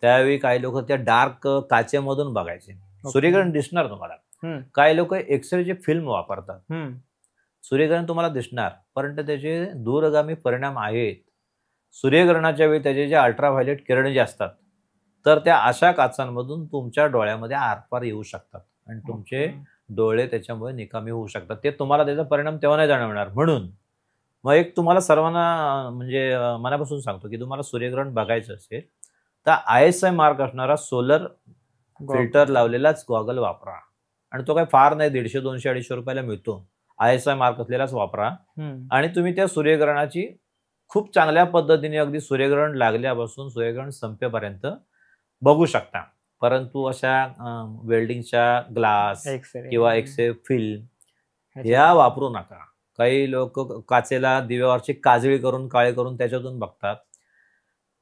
त्यावेळी काही लोक त्या डार्क काचेमधून बघायचे. सूर्यग्रहण दिसणार तुम्हाला. काही लोक एक्सरेची फिल्म वापरतात. सूर्यग्रहण तुम्हाला दिसणार, परंतु त्याचे दूरगामी परिणाम आहेत. सूर्यग्रहणाच्या वेळी त्याचे जे अल्ट्राव्हायलेट किरण जे असतात तर त्या अशा काचांमधून तुमच्या डोळ्यामध्ये आरपार येऊ शकतात आणि तुमचे डोळे त्याच्यामुळे निकामी होऊ शकतात. ते तुम्हाला त्याचा परिणाम तेव्हा नाही जाणवणार. म्हणून मग एक तुम्हाला सर्वांना म्हणजे मनापासून सांगतो की तुम्हाला सूर्यग्रहण बघायचं असेल तर ISI मार्क असणारा सोलर फिल्टर लावलेलाच गॉगल वापरा. आणि तो काही फार नाही, 150, 200, 250 रुपयाला मिळतो. ISI मार्क असलेलाच वापरा. आणि तुम्ही त्या सूर्यग्रहणाची खूप चांगल्या पद्धतीने अगदी सूर्यग्रहण लागल्यापासून सूर्यग्रहण संपेपर्यंत बघू शकता. परंतु अशा वेल्डिंगच्या ग्लास किंवा एक्सरे फिल्म या वापरू नका. काही लोक काचेला दिव्यावरची काजळी करून काळे करून त्याच्यातून बघतात,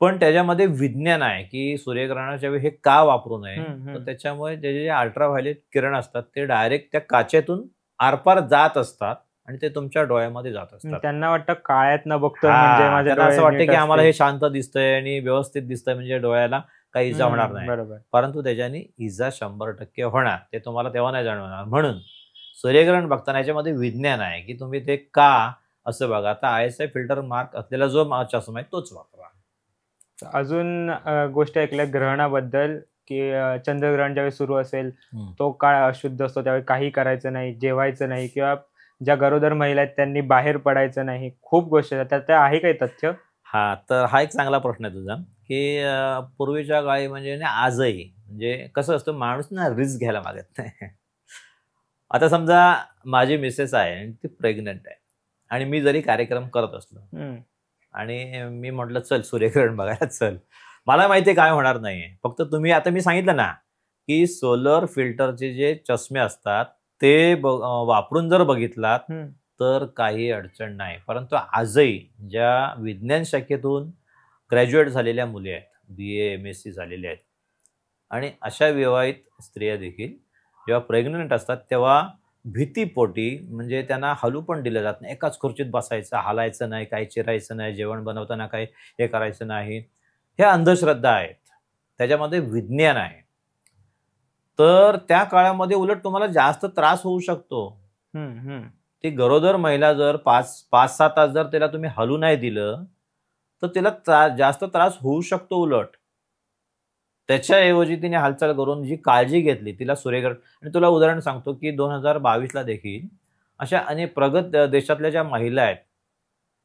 पण त्याच्यामध्ये विज्ञान आहे की सूर्यग्रहणाच्या वेळी हे का वापरू नये. तर त्याच्यामुळे त्याचे जे अल्ट्राव्हायलेट किरण असतात ते डायरेक्ट त्या काचेतून आरपार जात असतात आणि ते तुमच्या डोळ्यामध्ये जात असतात. त्यांना वाटतं काळ्यात न बघतो म्हणजे असं वाटतं की आम्हाला हे शांत दिसतंय आणि व्यवस्थित दिसतंय म्हणजे डोळ्याला काही इजा होणार नाही. परंतु त्याच्याने इजा 100% होणार, ते तुम्हाला तेव्हा नाही जाणवणार. म्हणून सूर्यग्रहण बघताना याच्यामध्ये विज्ञान आहे की तुम्ही ते का असं बघा. आता ISI फिल्टर मार्क असलेला जो चष्मा आहे तोच वापरा. अजून गोष्ट ऐकल्या ग्रहणाबद्दल की चंद्रग्रहण ज्यावेळी सुरू असेल तो काळ अशुद्ध असतो, त्यावेळी काही करायचं नाही, जेवायचं नाही, किंवा ज्या गरोदर महिला आहेत त्यांनी बाहेर पडायचं नाही. खूप गोष्टी आहेत, त्यात आहे काही तथ्य? तर हा एक चांगला प्रश्न आहे तुझा की पूर्वीच्या काळी म्हणजे आजही म्हणजे कसं असतं, माणूस ना रिस्क घ्यायला मागत नाही. आता समजा माझी मिसेस आहे आणि ती प्रेग्नंट आहे आणि मी जरी कार्यक्रम करत असलो हम्म. आणि मी म्हटलं चल सूर्यग्रहण बघायला चल, मला माहिती आहे काय होणार नाहीये. फक्त तुम्ही आता मी सांगितलं ना की सोलर फिल्टरचे जे चष्मे असतात ते वापरून जर बघितलात हम्म. तर काही अडचण नाही. परंतु आजही ज्या विज्ञान शाखेतून ग्रॅज्युएट झालेल्या मुली आहेत, BA MSc झालेल्या आहेत आणि अशा विवाहित स्त्रिया देखील जेव्हा प्रेग्नंट असतात तेव्हा भीतीपोटी म्हणजे त्यांना हलू पण दिलं जात नाही. एकाच खुर्चीत बसायचं, हालायचं नाही, काही चिरायचं नाही, जेवण बनवताना काही हे करायचं नाही. ह्या अंधश्रद्धा आहेत, त्याच्यामध्ये विज्ञान आहे. तर त्या काळामध्ये उलट तुम्हाला जास्त त्रास होऊ शकतो. ती गरोदर महिला जर 5-6 तास जर त्याला तुम्ही हलू नाही दिलं तर तिला जास्त त्रास होऊ शकतो. उलट त्याच्याऐवजी तिने हालचाल करून जी काळजी घेतली तिला सूर्यग्रहण. आणि तुला उदाहरण सांगतो की 2022ला देखील अशा अनेक प्रगत देशातल्या ज्या महिला आहेत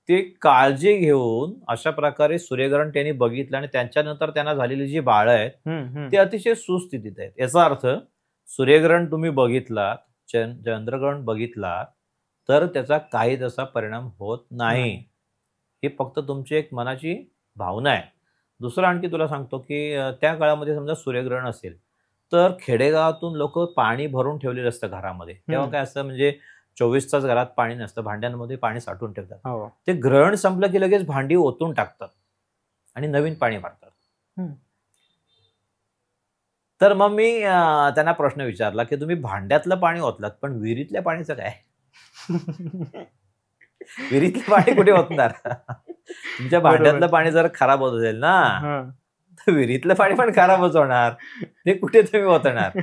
ते काळजी घेऊन अशा प्रकारे सूर्यग्रहण त्यांनी बघितलं आणि त्याच्यानंतर त्यांना झालेली जी बाळं आहेत ते अतिशय सुस्थितीत आहेत. याचा अर्थ सूर्यग्रहण तुम्ही बघितलात, चंद्रग्रहण बघितलात तर त्याचा काही तसा परिणाम होत नाही. ही फक्त तुमची एक मनाची भावना आहे. दुसरं आणखी तुला सांगतो की त्या काळामध्ये समजा सूर्यग्रहण असेल तर खेडेगावातून लोक पाणी भरून ठेवलेलं असतं घरामध्ये. तेव्हा काय असतं म्हणजे 24 तास घरात पाणी नसतं, भांड्यांमध्ये पाणी साठवून ठेवतात. ते ग्रहण संपलं की लगेच भांडी ओतून टाकतात आणि नवीन पाणी भरतात. तर मग मी त्यांना प्रश्न विचारला की तुम्ही भांड्यातलं पाणी ओतलात पण विहिरीतल्या पाणीचं काय? विहिरीतलं पाणी कुठे ओतणार? तुमच्या भांड्यातलं पाणी जर खराब होत असेल ना तर विहिरीतलं पाणी पण खराबच होणार. ते कुठे तुम्ही ओतणार?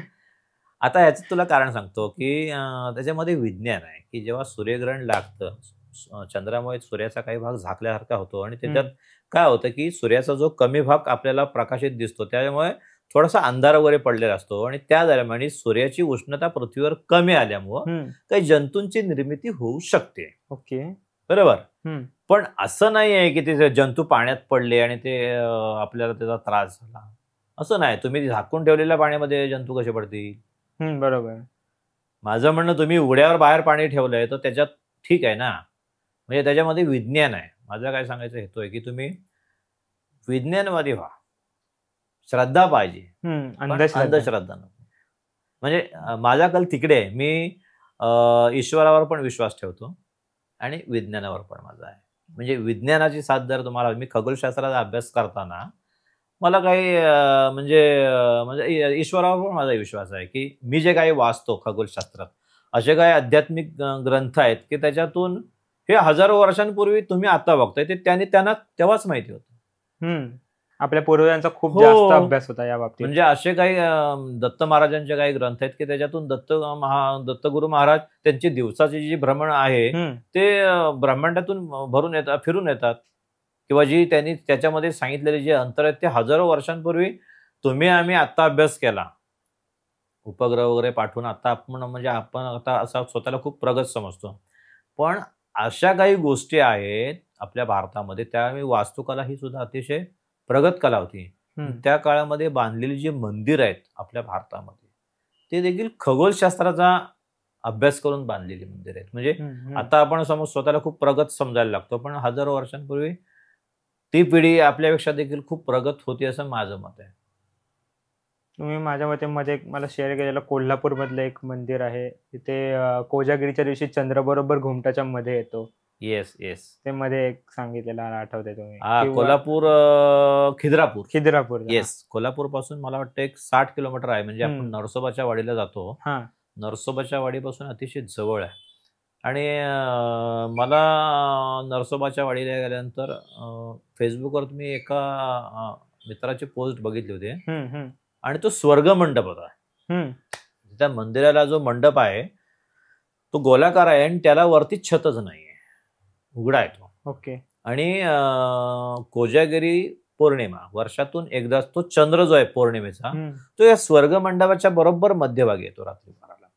आता याचं तुला कारण सांगतो की त्याच्यामध्ये विज्ञान आहे की जेव्हा सूर्यग्रहण लागतं चंद्रामुळे सूर्याचा काही भाग झाकल्यासारखा होतो आणि त्याच्यात काय होतं की सूर्याचा जो कमी भाग आपल्याला प्रकाशित दिसतो त्यामुळे थोडासा अंधार वगैरे पडलेला असतो आणि त्या दरम्यान सूर्याची उष्णता पृथ्वीवर कमी आल्यामुळं काही जंतूंची निर्मिती होऊ शकते. ओके, बरोबर. पण असं नाही आहे की ते जंतू पाण्यात पडले आणि ते आपल्याला त्याचा त्रास झाला, असं नाही. तुम्ही झाकून ठेवलेल्या पाण्यामध्ये जंतू कसे पडतील? बरोबर. माझं म्हणणं तुम्ही उघड्यावर बाहेर पाणी ठेवलंय तर त्याच्यात ठीक आहे ना, म्हणजे त्याच्यामध्ये विज्ञान आहे. माझा काय सांगायचा हेतू आहे की तुम्ही विज्ञानवादी व्हा. श्रद्धा पाहिजे, अंधश्रद्धा नको. म्हणजे माझा कल तिकडे आहे. मी ईश्वरावर पण विश्वास ठेवतो आणि विज्ञानावर पण माझा आहे. म्हणजे विज्ञानाची साथ जर तुम्हाला, मी खगोलशास्त्राचा अभ्यास करताना मला काही म्हणजे ईश्वरावर पण माझा विश्वास आहे की मी जे काही वाचतो खगोलशास्त्रात असे काही आध्यात्मिक ग्रंथ आहेत की त्याच्यातून हे हजारो वर्षांपूर्वी तुम्ही आता बघताय ते त्यांना तेव्हाच माहिती होतं. आपल्या पूर्वजांचा खूप जास्त अभ्यास होता या बाबतीत. म्हणजे असे काही दत्त महाराजांचे काही ग्रंथ आहेत की त्याच्यातून दत्तगुरु महाराज त्यांची दिवसाची जी भ्रमण आहे ते ब्रह्मांडातून भरून येतात, फिरून येतात, किंवा जी त्यांनी त्याच्यामध्ये सांगितलेले जे अंतर आहेत ते हजारो वर्षांपूर्वी तुम्ही आम्ही आता अभ्यास केला, उपग्रह वगैरे पाठवून आता आपण आता असा स्वतःला खूप प्रगत समजतो. पण अशा काही गोष्टी आहेत आपल्या भारतामध्ये, त्यावेळी वास्तुकला ही सुद्धा अतिशय प्रगत कला होती. त्या काळामध्ये बांधलेली जी मंदिर आहेत आपल्या भारतामध्ये ते देखील खगोलशास्त्राचा अभ्यास करून बांधलेली मंदिर आहेत. म्हणजे आता आपण स्वतःला खूप प्रगत समजायला लागतो, पण हजारो वर्षांपूर्वी ती पिढी आपल्यापेक्षा देखील खूप प्रगत होती असं माझं मत आहे. तुम्ही माझ्या मध्ये मला शेअर केलेलं कोल्हापूर मधलं एक मंदिर आहे, तिथे कोजागिरीच्या दिवशी चंद्र बरोबर घुमटाच्या मध्ये येतो. येस, ते मध्ये एक सांगितलेलं आठवतंय तुम्ही? कोल्हापूर, खिद्रापूर. येस, कोल्हापूर पासून मला वाटतं एक 60 किलोमीटर आहे. म्हणजे आपण नरसोबाच्या वाडीला जातो, नरसोबाच्या वाडीपासून अतिशय जवळ आहे. आणि मला नरसोबाच्या वाडीला गेल्यानंतर फेसबुकवर तुम्ही एका मित्राची पोस्ट बघितली होती आणि तो स्वर्ग मंडप होता. त्या मंदिराला जो मंडप आहे तो गोलाकार आहे आणि त्याला वरती छतच नाहीये, उघडा आहे तो. ओके. आणि कोजागिरी पौर्णिमा वर्षातून एकदा तो चंद्र जो आहे पौर्णिमेचा तो या स्वर्ग मंडपाच्या बरोबर मध्यभागी येतो रात्री 12ला.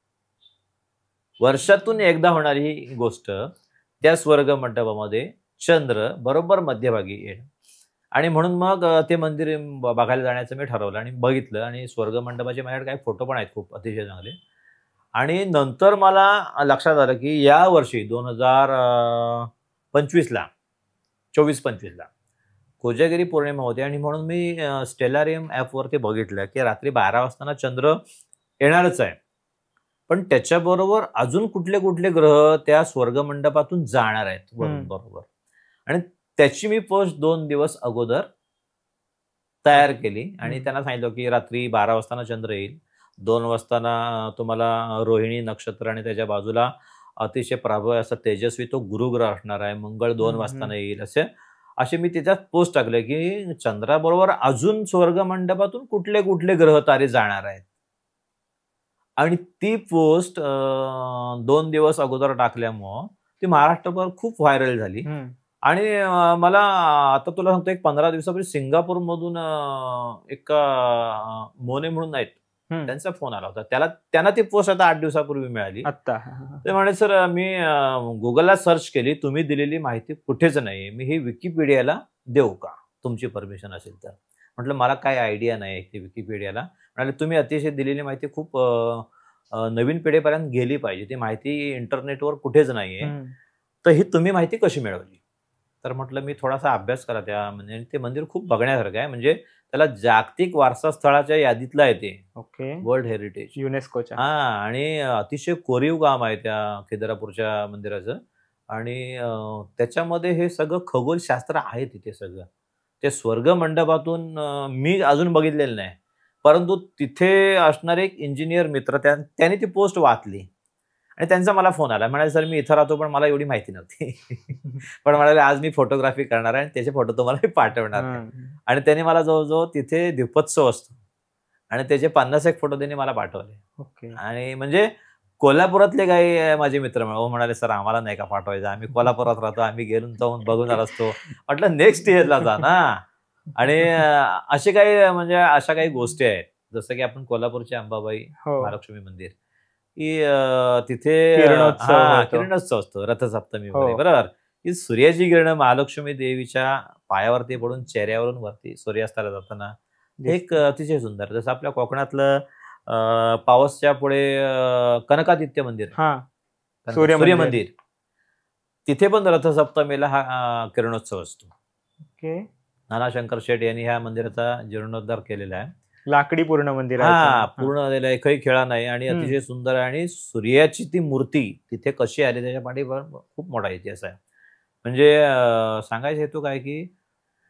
वर्षातून एकदा होणारी ही गोष्ट, त्या स्वर्ग मंडपामध्ये चंद्र बरोबर मध्यभागी येणं. आणि म्हणून मग ते मंदिर बघायला जाण्याचं मी ठरवलं आणि बघितलं. आणि स्वर्गमंडपाचे माझ्याकडे काही फोटो पण आहेत खूप अतिशय चांगले. आणि नंतर मला लक्षात आलं की या वर्षी 2025ला 24-25ला कोजागिरी पौर्णिमा होती आणि म्हणून मी स्टेलारियम ॲपवरती बघितलं की रात्री 12 वाजता चंद्र येणारच आहे. पण त्याच्याबरोबर अजून कुठले कुठले ग्रह त्या स्वर्गमंडपातून जाणार आहेत वरून बरोबर. आणि त्याची मी पोस्ट 2 दिवस अगोदर तयार केली आणि त्यांना सांगितलं की रात्री 12 वाजता चंद्र येईल, 2 वाजता तुम्हाला रोहिणी नक्षत्र आणि त्याच्या बाजूला अतिशय प्रभावी असा तेजस्वी तो गुरुग्रह असणार आहे, मंगळ 2 वाजता येईल. असे मी त्याच्यात पोस्ट टाकले की चंद्राबरोबर अजून स्वर्गमंडपातून कुठले कुठले ग्रह तारे जाणार आहेत. आणि ती पोस्ट 2 दिवस अगोदर टाकल्यामुळं ती महाराष्ट्रभर खूप व्हायरल झाली. आणि मला आता तुला सांगतो एक 15 दिवसापूर्वी सिंगापूरमधून एक मोने म्हणून आहेत, त्यांचा फोन आला होता. त्यांना ती पोस्ट आता 8 दिवसापूर्वी मिळाली. ते म्हणे सर मी गुगलला सर्च केली, तुम्ही दिलेली माहिती कुठेच नाही, मी ही विकिपीडियाला देऊ का, तुमची परमिशन असेल तर. म्हटलं मला काय आयडिया नाही ती विकिपीडियाला. म्हणाले तुम्ही अतिशय दिलेली माहिती खूप नवीन पिढीपर्यंत गेली पाहिजे, ती माहिती इंटरनेटवर कुठेच नाहीये, तर ही तुम्ही माहिती कशी मिळवली. तर म्हटलं मी थोडासा अभ्यास करा त्या म्हणजे ते मंदिर खूप बघण्यासारखं आहे, म्हणजे त्याला जागतिक वारसा स्थळाच्या यादीतला येते. ओके. वर्ल्ड हेरिटेज युनेस्कोच्या. आणि अतिशय कोरीव काम आहे त्या खिद्रापूरच्या मंदिराचं. आणि त्याच्यामध्ये हे सगळं खगोलशास्त्र आहे तिथे सगळं. ते स्वर्ग मंडपातून मी अजून बघितलेलं नाही, परंतु तिथे असणारे एक इंजिनियर मित्र त्याने ती पोस्ट वाचली आणि त्यांचा मला फोन आला. म्हणाले सर मी इथं राहतो पण मला एवढी माहिती नव्हती. पण म्हणाले आज मी फोटोग्राफी करणार आहे आणि त्याचे फोटो तुम्हाला मी पाठवणार आहे. आणि त्याने मला जवळजवळ तिथे दीपोत्सव असतो आणि त्याचे 50 फोटो त्यांनी मला पाठवले. आणि म्हणजे कोल्हापुरातले काही माझे मित्र म्हणाले सर आम्हाला नाही का पाठवायचं, आम्ही कोल्हापुरात राहतो, आम्ही गेलो जाऊन बघून आलो असतो. म्हटलं नेक्स्ट इयरला जा ना. आणि असे काही म्हणजे अशा काही गोष्टी आहेत जसं की आपण कोल्हापूरचे अंबाबाई महालक्ष्मी मंदिर की तिथे किरणोत्सव असतो रथसप्तमी बरोबर, की सूर्याची किरण महालक्ष्मी देवीच्या पायावरती पडून चेहऱ्यावरून वरती सूर्यास्ताला जाताना एक अतिशय सुंदर. जसं आपल्या कोकणातलं पावसच्या पुढे कनकादित्य मंदिर, सूर्य मंदिर, तिथे पण रथसप्तमीला हा किरणोत्सव असतो. नाना शंकर शेठ यांनी ह्या मंदिराचा जीर्णोद्धार केलेला आहे. लाकडी पूर्ण मंदिर पूर्ण एकही खेळा नाही आणि अतिशय सुंदर आहे. आणि सूर्याची ती मूर्ती तिथे कशी आली त्याच्या पाठी खूप मोठा इतिहास आहे. म्हणजे सांगायचं हेतू काय की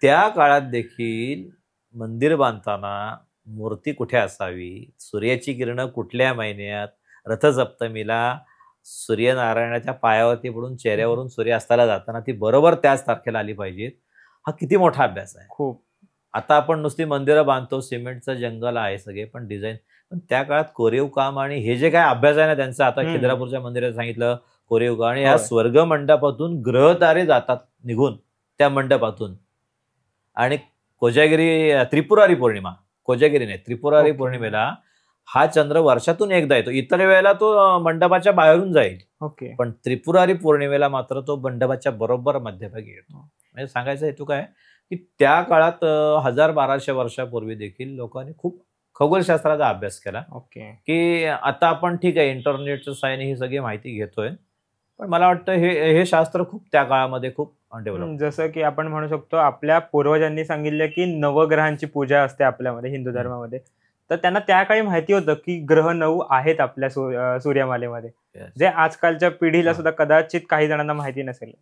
त्या काळात देखील मंदिर बांधताना मूर्ती कुठे असावी, सूर्याची किरण कुठल्या महिन्यात, रथसप्तमीला सूर्यनारायणाच्या पायावरती पडून चेहऱ्यावरून सूर्यास्ताला जाताना ती बरोबर त्याच तारखेला आली पाहिजेत. हा किती मोठा अभ्यास आहे. खूप. आता आपण नुसती मंदिरं बांधतो, सिमेंटचं जंगल आहे सगळे, पण डिझाईन, पण त्या काळात कोरीव काम आणि हे जे काय अभ्यास आहे ना त्यांचा, आता खिद्रापूरच्या मंदिरात सांगितलं कोरीव काम. आणि या स्वर्ग मंडपातून ग्रह तारे जातात निघून त्या मंडपातून. आणि कोजागिरी त्रिपुरारी पौर्णिमा, कोजागिरी नाही त्रिपुरारी पौर्णिमेला हा चंद्र वर्षातून एकदा येतो, इतर वेळेला तो मंडपाच्या बाहेरून जाईल. पण त्रिपुरारी पौर्णिमेला मात्र तो मंडपाच्या बरोबर मध्यभागी येतो. म्हणजे सांगायचा हेतू काय की त्या काळात 1000-1200 वर्षापूर्वी देखील लोकांनी खूप खगोलशास्त्राचा अभ्यास केला. की आता आपण ठीक आहे इंटरनेटच्या साहाय्याने ही सगळी माहिती घेतोय, पण मला वाटतं हे शास्त्र खूप त्या काळामध्ये खूप डेव्हलप. जसं की आपण म्हणू शकतो आपल्या पूर्वजांनी सांगितलं की नवग्रहांची पूजा असते आपल्यामध्ये हिंदू धर्मामध्ये, तर त्यांना त्या काळी माहिती होतं की ग्रह 9 आहेत आपल्या सूर्यमालेमध्ये, जे आजकालच्या पिढीला सुद्धा कदाचित काही जणांना माहिती नसेल.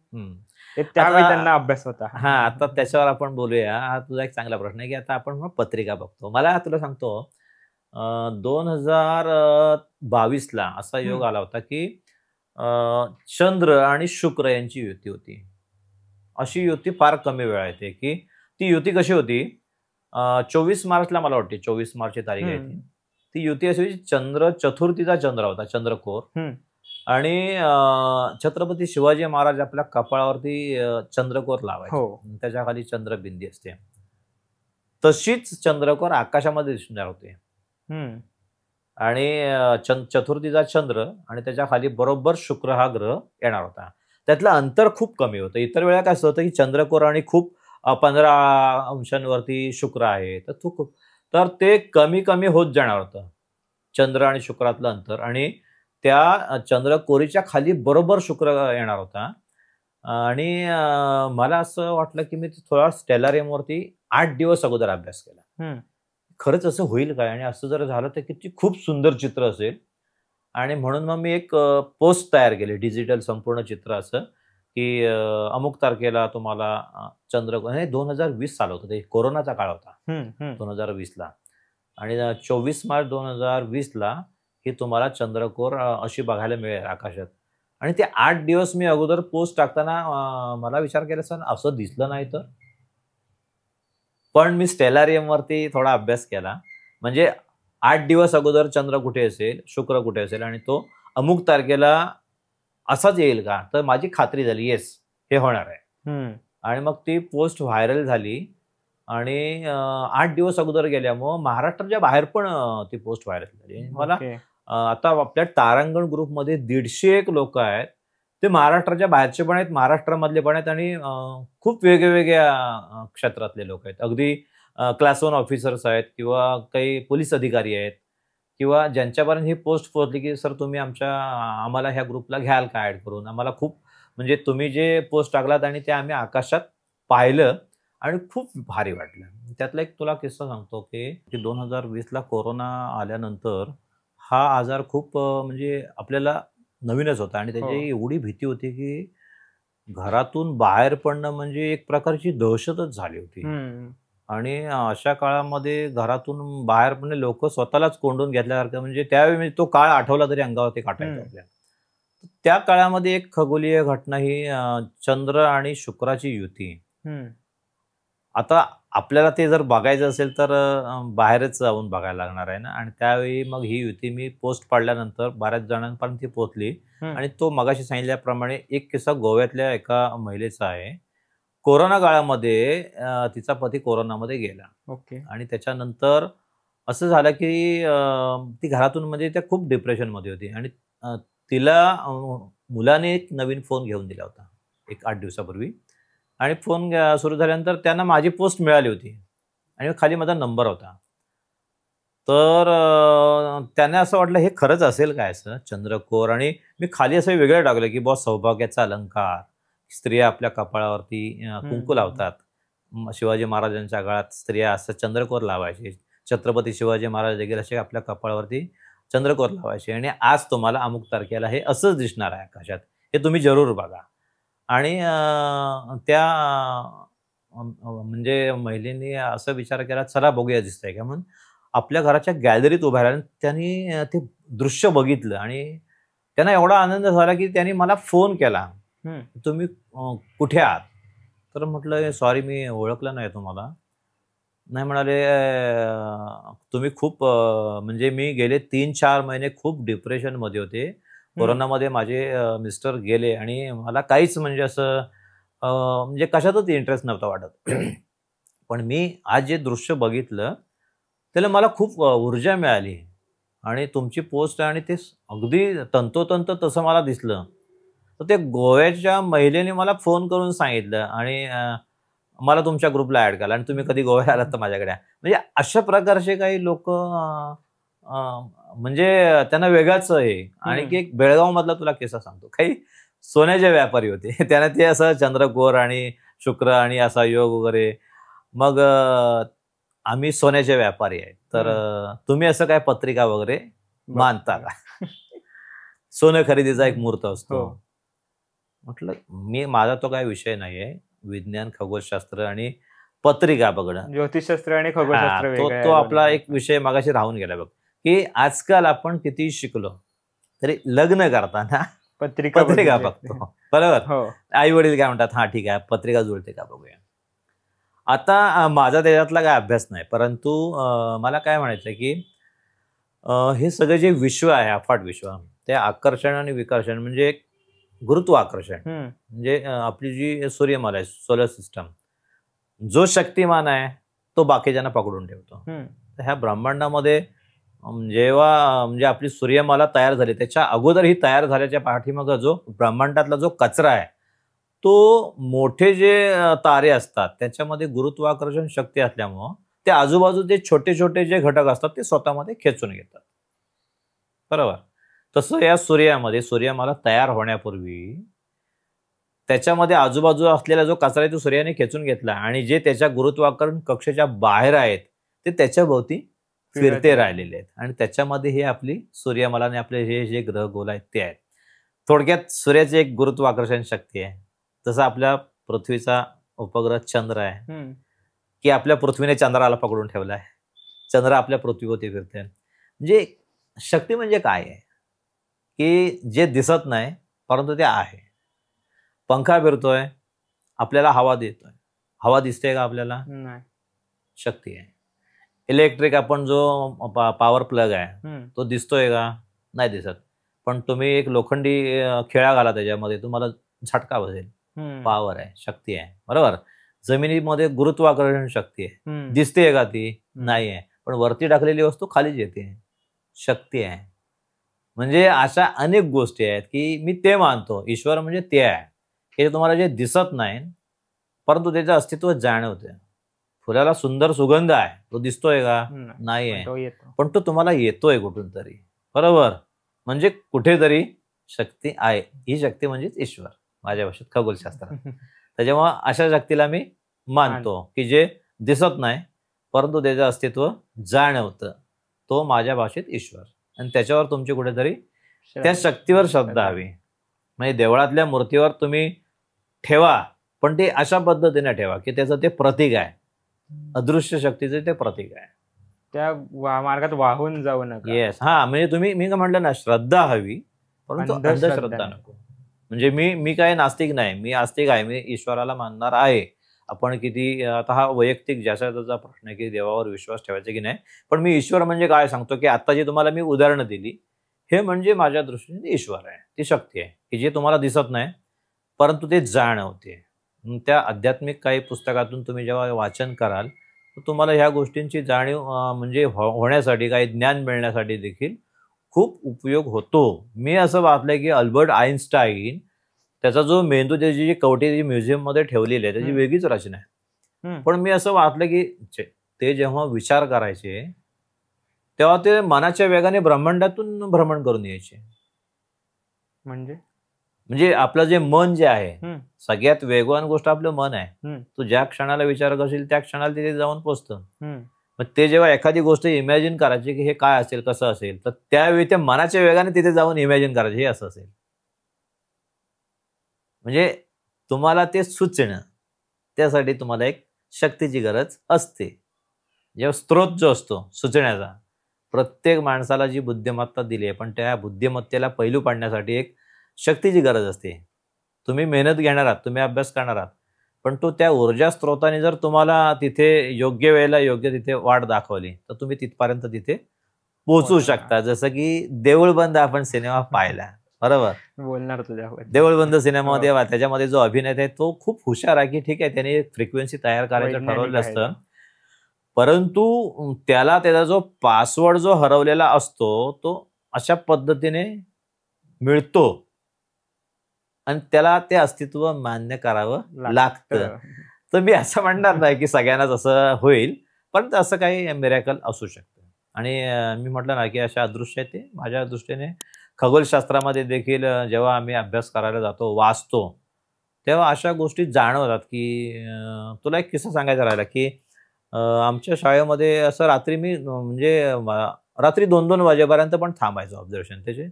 त्यावेळी त्यांना अभ्यास होता. आता त्याच्यावर आपण बोलूया. हा तुझा एक चांगला प्रश्न आहे की आता आपण पत्रिका बघतो. मला तुला सांगतो 2022ला असा योग आला होता की चंद्र आणि शुक्र यांची युती होती. अशी युती फार कमी वेळा येते. की ती युती कशी होती, 24 मार्चला मला वाटते 24 मार्चची तारीख आहे ती युती अशी चंद्र चतुर्थीचा चंद्र होता, चंद्रकोर. आणि छत्रपती शिवाजी महाराज आपल्या कपाळावरती चंद्रकोर लावायचे, त्याच्या खाली चंद्रबिंदी असते. तशीच चंद्रकोर आकाशामध्ये दिसणार होते. आणि चतुर्थीचा चंद्र आणि त्याच्या खाली बरोबर शुक्र हा ग्रह येणार होता. त्यातलं अंतर खूप कमी होतं. इतर वेळा काय असं होतं की चंद्रकोर आणि खूप 15 अंशांवरती शुक्र आहे, तर ते कमी कमी होत जाणार होतं चंद्र आणि शुक्रातलं अंतर. आणि त्या चंद्रकोरीच्या खाली बरोबर शुक्र येणार होता. आणि मला असं वाटलं की मी थोडा स्टेलारियमवरती 8 दिवस अगोदर अभ्यास केला. खरंच असं होईल काय, आणि असं जर झालं तर किती खूप सुंदर चित्र असेल. आणि म्हणून मग मी एक पोस्ट तयार केली, डिजिटल संपूर्ण चित्र असं, की अमुक तारखेला तुम्हाला चंद्र, 2020 साल होतं, ते कोरोनाचा काळ होता 2020ला. आणि 24 मार्च 2020ला ही तुम्हाला चंद्रकोर अशी बघायला मिळेल आकाशात. आणि ते 8 दिवस मी अगोदर पोस्ट टाकताना मला विचार केला, सर असं दिसलं नाही तर. पण मी स्टेलारियमवरती थोडा अभ्यास केला, म्हणजे 8 दिवस अगोदर चंद्र कुठे असेल, शुक्र कुठे असेल, आणि तो अमुक तारखेला असाच येईल का, तर माझी खात्री झाली, येस हे होणार आहे. आणि मग ती पोस्ट व्हायरल झाली. आणि 8 दिवस अगोदर गेल्यामुळं महाराष्ट्राच्या बाहेर पण ती पोस्ट व्हायरल झाली. मला आता आपल्या तारांगण ग्रुपमध्ये 150 लोक आहेत, ते महाराष्ट्राच्या बाहेरचे पण आहेत, महाराष्ट्रामधले पण आहेत, आणि खूप वेगवेगळ्या क्षेत्रातले लोक आहेत. अगदी क्लास 1 ऑफिसर्स आहेत, किंवा काही पोलीस अधिकारी आहेत, किंवा ज्यांच्यापर्यंत ही पोस्ट पोहोचली की सर तुम्ही आम्हाला ह्या ग्रुपला घ्याल का ऍड करून. आम्हाला खूप, म्हणजे तुम्ही जे पोस्ट टाकलात आणि ते आम्ही आकाशात पाहिलं आणि खूप भारी वाटलं. त्यातला एक तुला किस्सा सांगतो की 2020ला कोरोना आल्यानंतर हा आजार खूप म्हणजे आपल्याला नवीनच होता, आणि त्याची एवढी भीती होती की घरातून बाहेर पडणं म्हणजे एक प्रकारची दहशतच झाली होती. आणि अशा काळामध्ये घरातून बाहेर पडणे, लोक स्वतःलाच कोंडून घेतल्यासारखं, म्हणजे त्यावेळी तो काळ आठवला तरी अंगावरती काटायचं आपल्या. त्या काळामध्ये एक खगोलीय घटना ही चंद्र आणि शुक्राची युती. आता आपल्याला ते जर बघायचं असेल तर बाहेरच जाऊन बघायला लागणार आहे ना. आणि त्यावेळी मग ही युती मी पोस्ट पाडल्यानंतर बऱ्याच जणांपर्यंत ती पोहोचली. आणि तो मगाशी सांगितल्याप्रमाणे एक किस्सा गोव्यातल्या एका महिलेचा आहे. कोरोना काळामध्ये तिचा पती कोरोनामध्ये गेला. आणि त्याच्यानंतर असं झालं की ती घरातून, म्हणजे त्या खूप डिप्रेशनमध्ये होती. आणि तिला मुलाने एक नवीन फोन घेऊन दिला होता एक 8 दिवसापूर्वी. आणि फोन सुरू झाल्यानंतर त्यांना माझी पोस्ट मिळाली होती, आणि खाली माझा नंबर होता. तर त्यांना असं वाटलं हे खरंच असेल काय असं चंद्रकोर. आणि मी खाली असं वेगळं टाकलं की बॉस सौभाग्याचा अलंकार, स्त्रिया आपल्या कपाळावरती कुंकू लावतात. शिवाजी महाराजांच्या काळात स्त्रिया असं चंद्रकोर लावायचे. छत्रपती शिवाजी महाराज देखील असे आपल्या कपाळावरती चंद्रकोर लावायचे. आणि आज तुम्हाला अमुक तारखेला हे असंच दिसणार आहे आकाशात, हे तुम्ही जरूर बघा. आणि त्या म्हणजे महिलेने असं विचार केला, चला बघूया दिसतंय का म्हणून. आपल्या घराच्या गॅलरीत उभ्या राहिल्या, त्यांनी ते दृश्य बघितलं. आणि त्यांना एवढा आनंद झाला की त्यांनी मला फोन केला, तुम्ही कुठे आहात. तर म्हटलं सॉरी मी ओळखलं नाही तुम्हाला. नाही म्हणाले, तुम्ही खूप म्हणजे मी गेले 3-4 महिने खूप डिप्रेशनमध्ये होते. कोरोनामध्ये माझे मिस्टर गेले, आणि मला काहीच म्हणजे असं म्हणजे कशातच इंटरेस्ट नव्हता वाटत. पण मी आज जे दृश्य बघितलं त्याला मला खूप ऊर्जा मिळाली. आणि तुमची पोस्ट आणि ते अगदी तंतोतंत तसं मला दिसलं. तर ते गोव्याच्या महिलेने मला फोन करून सांगितलं, आणि मला तुमच्या ग्रुपला ऍड केला, आणि तुम्ही कधी गोव्याला आलात तर माझ्याकडे. म्हणजे अशा प्रकारचे काही लोक, म्हणजे त्यांना वेगळाच आहे. आणि एक बेळगाव मधला तुला किस्सा सांगतो. काही सोन्याचे व्यापारी होते, त्यांना ते असं चंद्रकोर आणि शुक्र आणि असा योग वगैरे. मग आम्ही सोन्याचे व्यापारी आहे, तर तुम्ही असं काय पत्रिका वगैरे मानता का? सोनं खरेदीचा एक मुहूर्त असतो. म्हटलं माझा तो काय विषय नाहीये. विज्ञान, खगोलशास्त्र आणि पत्रिका बघणं, ज्योतिषशास्त्र आणि खगोलशास्त्र तो आपला एक विषय मागाशी राहून गेला बघ. की आजकाल आपण किती शिकलो तरी लग्न करताना पत्रिका बघतो, बरोबर. आई वडील काय म्हणतात, हा ठीक आहे पत्रिका जुळते का बघूया. आता माझा त्याच्यातला काय अभ्यास नाही, परंतु मला काय म्हणायचं की हे सगळं जे विश्व आहे, अफाट विश्व, ते आकर्षण आणि विकर्षण, म्हणजे गुरुत्वाकर्षण, म्हणजे आपली जी सूर्यमाला आहे, सोलर सिस्टम, जो शक्तिमान आहे तो बाकीच्यांना पकडून ठेवतो. तर ह्या ब्रह्मांडामध्ये जेव्हा म्हणजे आपली सूर्यमाला तयार झाली, त्याच्या अगोदर ही तयार झाल्याच्या पाठीमागं जो ब्रह्मांडातला जो कचरा आहे तो मोठे जे तारे असतात त्याच्यामध्ये गुरुत्वाकर्षण शक्ती असल्यामुळं ते आजूबाजूचे छोटे छोटे जे घटक असतात ते स्वतःमध्ये खेचून घेतात. बरोबर. तसं या सूर्यामध्ये सूर्यमाला तयार होण्यापूर्वी त्याच्यामध्ये आजूबाजूला असलेला जो कचरा आहे तो सूर्याने खेचून घेतला आणि जे त्याच्या गुरुत्वाकर्षण कक्षेच्या बाहेर आहेत ते त्याच्या भोवती फिरते राहिलेले आहेत आणि त्याच्यामध्ये हे आपली सूर्यमाला आणि आपले हे जे ग्रह गोल आहेत ते आहेत. थोडक्यात सूर्याची एक गुरुत्वाकर्षण शक्ती आहे. तसं आपल्या पृथ्वीचा उपग्रह चंद्र आहे की आपल्या पृथ्वीने चंद्राला पकडून ठेवला आहे. चंद्र आपल्या पृथ्वीभोवती फिरते. म्हणजे शक्ती म्हणजे काय आहे की जे दिसत नाही परंतु ते आहे. पंखा फिरतोय, आपल्याला हवा देतोय. हवा दिसते का आपल्याला? नाही. शक्ती आहे. इलेक्ट्रिक आपण जो पॉवर प्लग आहे तो दिसतोय का? नाही दिसत. पण तुम्ही एक लोखंडी खिळा घाला त्याच्यामध्ये, तुम्हाला झटका बसेल. पॉवर आहे, शक्ती आहे. बरोबर. जमिनीमध्ये गुरुत्वाकर्षण शक्ती आहे. दिसते का ती? नाही आहे. पण वरती टाकलेली वस्तू खालीच येते. शक्ती आहे. म्हणजे अशा अनेक गोष्टी आहेत की मी ते मानतो ईश्वर म्हणजे ते आहे की तुम्हाला जे दिसत नाही परंतु त्याचं अस्तित्व जाणवते. फुलाला सुंदर सुगंध आहे, तो दिसतोय का? नाही आहे. पण तो तुम्हाला येतोय कुठून तरी. बरोबर. म्हणजे कुठेतरी शक्ती आहे. ही शक्ती म्हणजेच ईश्वर माझ्या भाषेत खगोलशास्त्रात. त्याच्यामुळे अशा शक्तीला मी मानतो की जे दिसत नाही परंतु त्याचं अस्तित्व जाणवतं, तो माझ्या भाषेत ईश्वर. आणि त्याच्यावर तुमची कुठेतरी त्या शक्तीवर श्रद्धा हवी. म्हणजे देवळातल्या मूर्तीवर तुम्ही ठेवा पण ते अशा पद्धतीने ठेवा की त्याचं ते प्रतीक आहे, अदृश्य शक्तीचे ते प्रतीक आहे. त्या मार्गात वाहून जाऊ नका. येस. हा म्हणजे तुम्ही मी काय म्हटलं ना, श्रद्धा हवी परंतु अंधश्रद्धा नको. म्हणजे मी काय नास्तिक नाही, मी आस्तिक आहे. मी ईश्वराला मानणार आहे. आपण किती आता हा वैयक्तिक ज्याचा त्याचा प्रश्न आहे की देवावर विश्वास ठेवायचा की नाही. पण मी ईश्वर म्हणजे काय सांगतो की आता जी तुम्हाला मी उदाहरणं दिली हे म्हणजे माझ्या दृष्टीने ईश्वर आहे. ती शक्ती आहे की जे तुम्हाला दिसत नाही परंतु ते जाणवते. त्या आध्यात्मिक काही पुस्तकातून तुम्ही जेव्हा वाचन कराल तर तुम्हाला ह्या गोष्टींची जाणीव म्हणजे होण्यासाठी काही ज्ञान मिळण्यासाठी देखील खूप उपयोग होतो. मी असं वाचलंय की अल्बर्ट आइन्स्टाईन त्याचा जो मेंदू त्याची जी कवटी म्युझियम मध्ये ठेवलेली आहे त्याची वेगळीच रचना आहे. पण मी असं वाचलं की ते जेव्हा विचार करायचे तेव्हा ते मनाच्या वेगाने ब्रह्मांडातून भ्रमण करून यायचे. म्हणजे आपलं जे मन जे आहे सगळ्यात वेगवान गोष्ट आपलं मन आहे. तू ज्या क्षणाला विचार करशील त्या क्षणाला तिथे जाऊन पोचतं. मग ते जेव्हा एखादी गोष्ट इमॅजिन करायची की हे काय असेल कसं असेल तर त्यावेळी त्या मनाच्या वेगाने तिथे जाऊन इमॅजिन करायचे हे असं असेल. म्हणजे तुम्हाला ते सुचणं त्यासाठी तुम्हाला एक शक्तीची गरज असते. जेव्हा स्त्रोत जो असतो सुचण्याचा प्रत्येक माणसाला जी बुद्धिमत्ता दिली आहे पण त्या बुद्धिमत्तेला पैलू पाडण्यासाठी एक शक्तीची गरज असते. तुम्ही मेहनत घेणार आहात, तुम्ही अभ्यास करणार आहात पण तो त्या ऊर्जा स्त्रोताने जर तुम्हाला तिथे योग्य वेळेला योग्य तिथे वाट दाखवली तर तुम्ही तिथपर्यंत तिथे पोहोचू शकता. जसं की देऊळबंद आपण सिनेमा पाहिला. बरोबर. बोलणार तुझ्यावर. देऊळबंद सिनेमामध्ये त्याच्यामध्ये जो अभिनेता आहे तो खूप हुशार आहे की ठीक आहे त्याने एक फ्रिक्वेन्सी तयार करायचं ठरवलं असतं परंतु त्याला त्याचा जो पासवर्ड जो हरवलेला असतो तो अशा पद्धतीने मिळतो आणि त्याला ते अस्तित्व मान्य करावं लागतं. तर मी असं म्हणणार नाही की सगळ्यांनाच असं होईल पण असं काही मिरॅकल असू शकतं. आणि मी म्हटलं ना की अशा अदृश्य आहे ते माझ्या दृष्टीने खगोलशास्त्रामध्ये देखील जेव्हा आम्ही अभ्यास करायला जातो वाचतो तेव्हा अशा गोष्टी जाणवतात की तुला एक किस्सा सांगायचा राहिला की आमच्या शाळेमध्ये असं रात्री मी म्हणजे रात्री 2-2 वाजेपर्यंत पण थांबायचो ऑब्झर्वेशन. त्याचे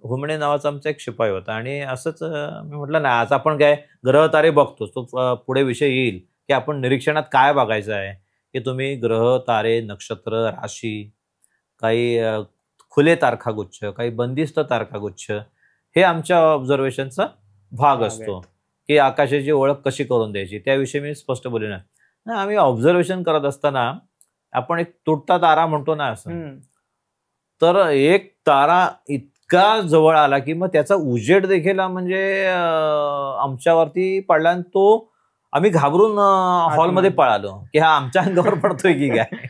हुमणे नावाचा आमचा एक शिपाई होता आणि असंच मी म्हटलं ना आज आपण काय ग्रह तारे बघतो तो पुढे विषय येईल की आपण निरीक्षणात काय बघायचं आहे की तुम्ही ग्रह तारे नक्षत्र राशी काही खुले तारखागुच्छ काही बंदिस्त तारखागुच्छ हे आमच्या ऑब्झर्वेशनचा भाग असतो की आकाशाची ओळख कशी करून द्यायची त्याविषयी मी स्पष्ट बोलले ना. आम्ही ऑब्झर्वेशन करत असताना आपण एक तुटता तारा म्हणतो ना असं तर एक तारा इतका जवळ आला की मग त्याचा उजेड देखील म्हणजे आमच्यावरती पडला आणि तो आम्ही घाबरून हॉलमध्ये पळालो की हा आमच्या अंगावर पडतोय की काय.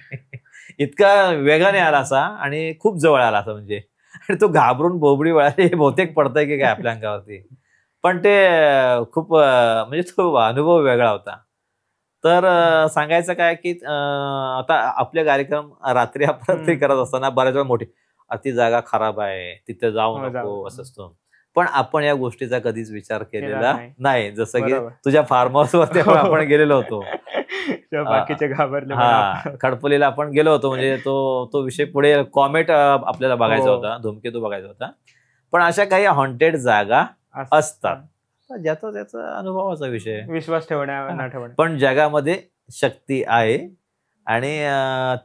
इतका वेगाने आला असा आणि खूप जवळ आला असा म्हणजे आणि तो घाबरून बोबडी वळाली बहुतेक पडतंय की काय आपल्या अंगावरती. पण ते खूप म्हणजे तो अनुभव वेगळा होता. तर सांगायचं काय की आता आपले कार्यक्रम रात्री अपरात्री करत असताना बऱ्याच वेळा मोठी ती जागा खराब आहे, तिथे जाऊ नको असं असतं. पण आपण या गोष्टीचा कधीच विचार केलेला नाही. जसं की तुझ्या फार्म हाऊसवरती आपण गेलेलो होतो. बाकीचे घाबरले. खडपोलीला आपण गेलो होतो. म्हणजे तो विषय पुढे कॉमेट आपल्याला बघायचा होता, धूमकेतू बघायचा होता. पण अशा काही हॉन्टेड जागा असतात. ज्याचा त्याचा अनुभवाचा विषय, विश्वास ठेवण्या. पण जगामध्ये शक्ती आहे आणि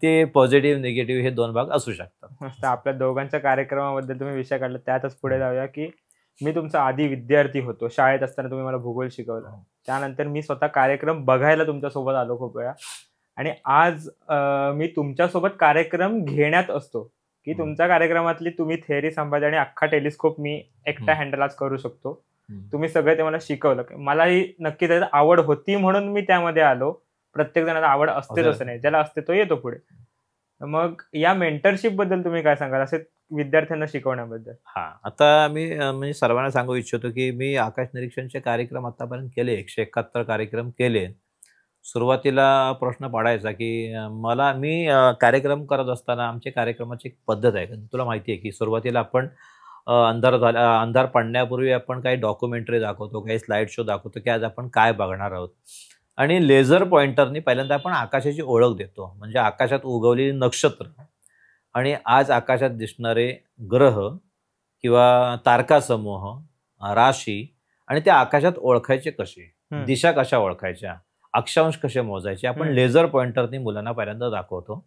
ते पॉझिटिव्ह निगेटिव्ह हे दोन भाग असू शकतात. आपल्या दोघांच्या कार्यक्रमाबद्दल तुम्ही विषय काढला, त्यातच पुढे जाऊया की मी तुमचा आधी विद्यार्थी होतो. शाळेत असताना तुम्ही मला भूगोल शिकवलं. त्यानंतर मी स्वतः कार्यक्रम बघायला तुमच्यासोबत आलो खूप वेळा. आणि आज मी तुमच्यासोबत कार्यक्रम घेण्यात असतो की तुमच्या कार्यक्रमातली तुम्ही थेअरी सांभाळता आणि अख्खा टेलिस्कोप मी एकटा हँडल आज करू शकतो. तुम्ही सगळं ते मला शिकवलं. मलाही नक्की त्याची आवड होती म्हणून मी त्यामध्ये आलो. प्रत्येक जणाला आवड असतेच असं नाही, ज्याला असते तो येतो पुढे. मग या मेंटरशिप बद्दल तुम्ही काय सांगाल, असे विद्यार्थ्यांना शिकवण्याबद्दल? आता मी म्हणजे सर्वांना सांगू इच्छितो की मी आकाश निरीक्षणचे कार्यक्रम आतापर्यंत केले, 171 कार्यक्रम केले. सुरुवातीला प्रश्न पडायचा की मी कार्यक्रम करत असताना आमच्या कार्यक्रमाची एक पद्धत आहे. तुला माहिती आहे की सुरुवातीला आपण अंधार पडण्यापूर्वी आपण काही डॉक्युमेंटरी दाखवतो, काही स्लाइड शो दाखवतो की आज आपण काय बघणार आहोत. आणि लेझर पॉइंटरनी पहिल्यांदा आपण आकाशाची ओळख देतो. म्हणजे आकाशात उगवलेली नक्षत्र आणि आज आकाशात दिसणारे ग्रह किंवा तारकासमूह, राशी आणि त्या आकाशात ओळखायचे कसे, दिशा कशा ओळखायच्या, अक्षांश कसे मोजायचे, आपण लेझर पॉइंटरनी मुलांना पहिल्यांदा दाखवतो.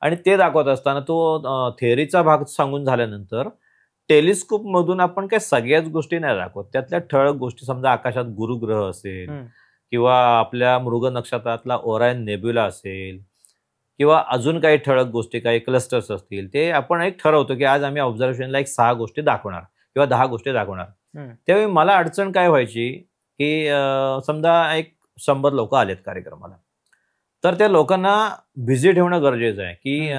आणि ते दाखवत असताना तो थेअरीचा भाग सांगून झाल्यानंतर टेलिस्कोप मधून आपण काही सगळ्याच गोष्टी नाही दाखवत. त्यातल्या ठळक गोष्टी, समजा आकाशात गुरुग्रह असेल किंवा आपल्या मृग नक्षत्रातला ओरायन नेब्युला असेल किंवा अजून काही ठळक गोष्टी, काही क्लस्टर्स असतील, ते आपण एक ठरवतो की आज आम्ही ऑब्झर्वेशनला 6 गोष्टी दाखवणार किंवा 10 गोष्टी दाखवणार. त्यावेळी मला अडचण काय व्हायची की समजा 100 लोक आलेत कार्यक्रमाला, तर त्या लोकांना बिझी ठेवणं गरजेचं आहे की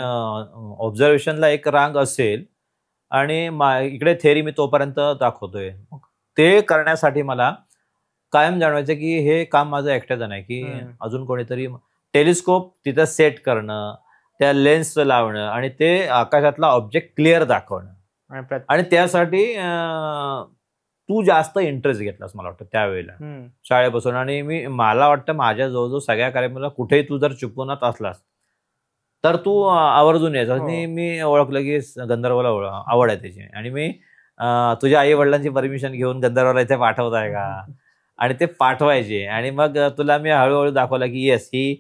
ऑब्झर्वेशनला एक रांग असेल आणि इकडे थेअरी मी तोपर्यंत दाखवतोय. ते करण्यासाठी मला कायम जाणवायचं की हे काम माझं एकट्याचं नाही, की अजून कोणीतरी टेलिस्कोप तिथं सेट करणं, त्या लेन्स लावणं आणि ते आकाशातला ऑब्जेक्ट क्लिअर दाखवणं. आणि त्यासाठी तू जास्त इंटरेस्ट घेतलास मला वाटतं त्यावेळेला शाळेपासून. आणि मला वाटतं माझ्या जवळजवळ सगळ्या कार्यक्रमाला कुठेही तू जर चुकवणात असलास तर तू आवर्जून यायचा. आणि मी ओळखलं की गंधर्वला आवड आहे त्याची. आणि मी तुझ्या आई वडिलांची परमिशन घेऊन गंधर्वला इथे पाठवत आहे का, आणि ते पाठवायचे. आणि मग तुला मी हळूहळू दाखवलं की येस, ही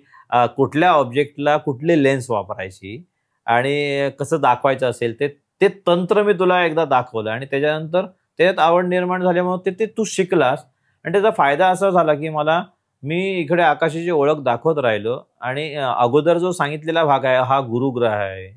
कुठल्या ऑब्जेक्टला कुठली लेन्स वापरायची आणि कसं दाखवायचं असेल ते तंत्र मी तुला एकदा दाखवलं. आणि त्याच्यानंतर त्याच्यात आवड निर्माण झाल्यामुळे ते तू शिकलास. आणि त्याचा फायदा असा झाला की मी इकडे आकाशाची ओळख दाखवत राहिलो. आणि अगोदर जो सांगितलेला भाग आहे हा गुरुग्रह आहे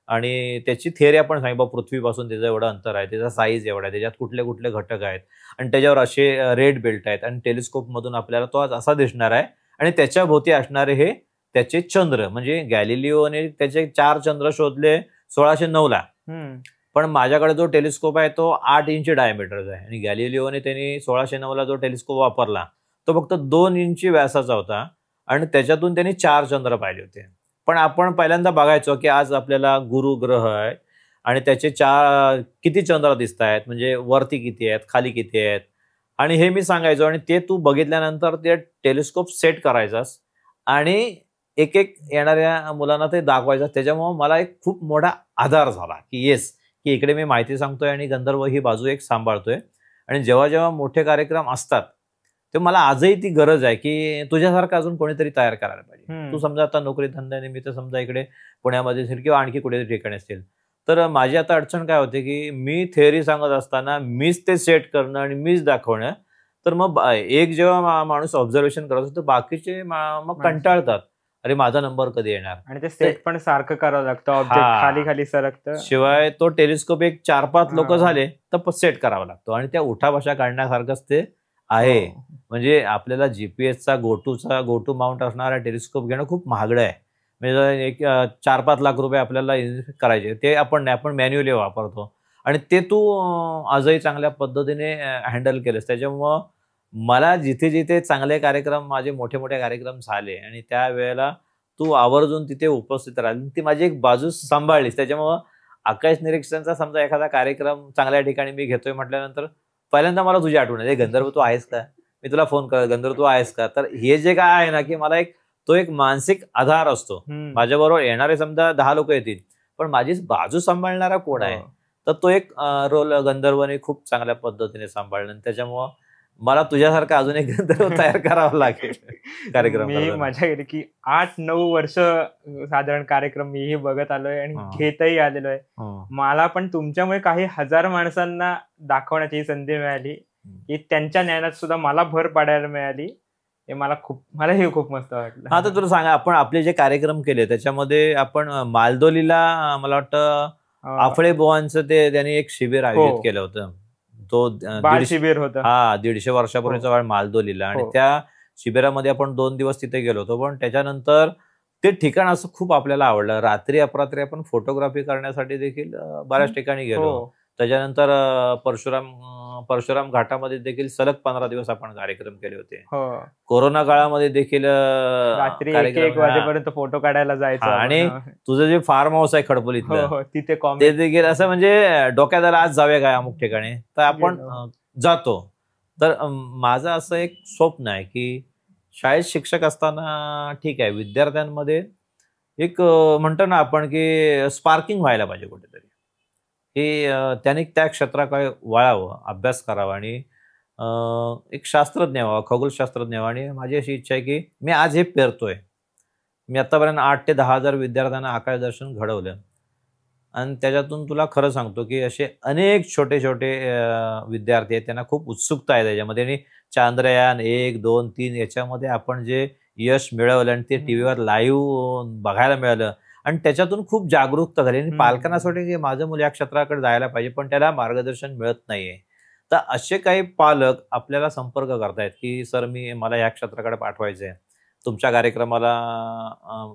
आणि त्याची थेअरी आपण सांगितलं, पृथ्वीपासून त्याचं एवढं अंतर आहे, त्याचा साईज एवढा आहे, त्याच्यात कुठले कुठले घटक आहेत आणि त्याच्यावर असे रेड बेल्ट आहेत. आणि टेलिस्कोप मधून आपल्याला तो आज असा दिसणार आहे. आणि त्याच्या भोवती असणारे हे त्याचे चंद्र, म्हणजे गॅलिलिओने त्याचे 4 चंद्र शोधले 1609ला. पण माझ्याकडे जो टेलिस्कोप आहे तो 8 इंच डायमीटरचा आहे. आणि गॅलिलिओने त्यांनी 1609ला जो टेलिस्कोप वापरला तो फक्त 2 इंची व्यासाचा होता आणि त्याच्यातून त्यांनी 4 चंद्र पाहिले होते. पण आपण पहिल्यांदा बघायचो की आज आपल्याला गुरु ग्रह आहे आणि त्याचे 4 किती चंद्र दिसत आहेत, म्हणजे वरती किती आहेत, खाली किती आहेत, आणि हे मी सांगायचो. आणि ते तू बघितल्यानंतर ते टेलिस्कोप सेट करायचास आणि एक एक येणाऱ्या मुलांना ते दाखवायचं. त्याच्यामुळे मला एक खूप मोठा आधार झाला की येस, की इकडे मी माहिती सांगतोय आणि गंधर्व ही बाजू एक सांभाळतोय. आणि जेव्हा जेव्हा मोठे कार्यक्रम असतात ते मला आजही ती गरज आहे की तुझ्यासारखं अजून कोणीतरी तयार करायला पाहिजे. तू समजा आता नोकरी धंद्यानिमित्त समजा इकडे पुण्यामध्ये असेल किंवा आणखी कुठे ठिकाणी असतील, तर माझी आता अडचण काय होते की मी थेअरी सांगत असताना मीच ते सेट करणं आणि मीच दाखवणं. तर मग एक जेव्हा माणूस ऑब्झर्वेशन करत असतो बाकीचे मग कंटाळतात, अरे माझा नंबर कधी येणार. आणि ते सेट पण सारखं करावं लागतं, ऑब्जेक्ट खाली खाली सरकतं. शिवाय तो टेलिस्कोप एक 4-5 लोक झाले तर सेट करावा लागतो. आणि त्या उठाबशा काढण्यासारखंच ते आहे. म्हणजे आपल्याला जीपीएसचा गोटू माउंट असणारा टेलिस्कोप घेणं खूप महागडं आहे. म्हणजे एक 4-5 लाख रुपये आपल्याला इन्व्हेस्ट करायचे. ते आपण मॅन्युअली वापरतो. आणि ते तू आजही चांगल्या पद्धतीने हँडल केलंस. त्याच्यामुळं मला जिथे जिथे चांगले कार्यक्रम, माझे मोठे मोठे कार्यक्रम झाले आणि त्यावेळेला तू आवर्जून तिथे उपस्थित राहिली, ती माझी एक बाजू सांभाळलीस. त्याच्यामुळं आकाश निरीक्षणचा समजा एखादा कार्यक्रम चांगल्या ठिकाणी मी घेतोय म्हटल्यानंतर पहिल्यांदा मला तुझी आठवण येते, गंधर्व तू आहेस का? मी तुला फोन कर, गंधर्व तू आहेस का? तर हे जे काय आहे ना, की मला तो एक मानसिक आधार असतो. माझ्याबरोबर येणारे समजा 10 लोक येतील, पण माझी बाजू सांभाळणारा कोण आहे? तर तो एक रोल गंधर्वने खूप चांगल्या पद्धतीने सांभाळला आणि त्याच्यामुळं मला तुझ्यासारखा अजून एक गंधर्व तयार करावा लागेल कार्यक्रम मी करताना. माझ्या घरी की 8-9 वर्ष साधारण कार्यक्रम मीही बघत आलोय आणि घेतही आलेलो आहे. मला पण तुमच्यामुळे काही हजार माणसांना दाखवण्याची ही संधी मिळाली की त्यांच्या ज्ञानात सुद्धा मला भर पाडायला मिळाली. हे मलाही खूप मस्त वाटलं. हा, तर तुला सांगा, आपण आपले जे कार्यक्रम केले त्याच्यामध्ये आपण मालदोलीला मला वाटतं आफळे बुवांचं त्यांनी एक शिबिर आयोजित केलं होतं. तो बाल शिबिर होतं. 150 वर्षापूर्वीचा बाळ मालदोलीला. आणि त्या शिबिरामध्ये आपण 2 दिवस तिथे गेलो होतो. पण त्याच्यानंतर ते ठिकाण असं खूप आपल्याला आवडलं. रात्री अपरात्री आपण फोटोग्राफी करण्यासाठी देखील बऱ्याच ठिकाणी गेलो. त्याच्यानंतर परशुराम घाटामध्ये देखील सलग 15 दिवस आपण कार्यक्रम केले होते. कोरोना काळामध्ये देखील रात्री 1-1 वाजेपर्यंत फोटो काढायला जायचं. आणि तुझं जे फार्म हाऊस आहे खडपोलीतलं, तिथे ते देखील असं म्हणजे डोक्यात आलं आज जाऊया काय अमुक ठिकाणी, तर आपण जातो. तर माझं असं एक स्वप्न आहे की शाळेत शिक्षक असताना ठीक आहे, विद्यार्थ्यांमध्ये एक म्हणतो ना आपण की स्पार्किंग व्हायला पाहिजे कुठेतरी, की त्यांनी त्या क्षेत्राकडे वळावं, अभ्यास करावा आणि एक शास्त्रज्ञ व्हावा, खगोलशास्त्रज्ञ व्हावा. आणि माझी अशी इच्छा आहे की मी आज हे पेरतोय. मी आतापर्यंत 8 ते 10,000 विद्यार्थ्यांना आकाश दर्शन घडवलं आणि त्याच्यातून तुला खरं सांगतो की असे अनेक छोटे छोटे विद्यार्थी आहेत, त्यांना खूप उत्सुकता आहे त्याच्यामध्ये. आणि चांद्रयान 1, 2, 3 याच्यामध्ये आपण जे यश मिळवलं आणि ते टीव्हीवर लाईव्ह बघायला मिळालं आणि त्याच्यातून खूप जागरूकता झाली. आणि पालकांना असं वाटतं की माझं मुलं या क्षेत्राकडे जायला पाहिजे, पण त्याला मार्गदर्शन मिळत नाहीये. तर असे काही पालक आपल्याला संपर्क करतायत की सर मला या क्षेत्राकडे पाठवायचं आहे, तुमच्या कार्यक्रमाला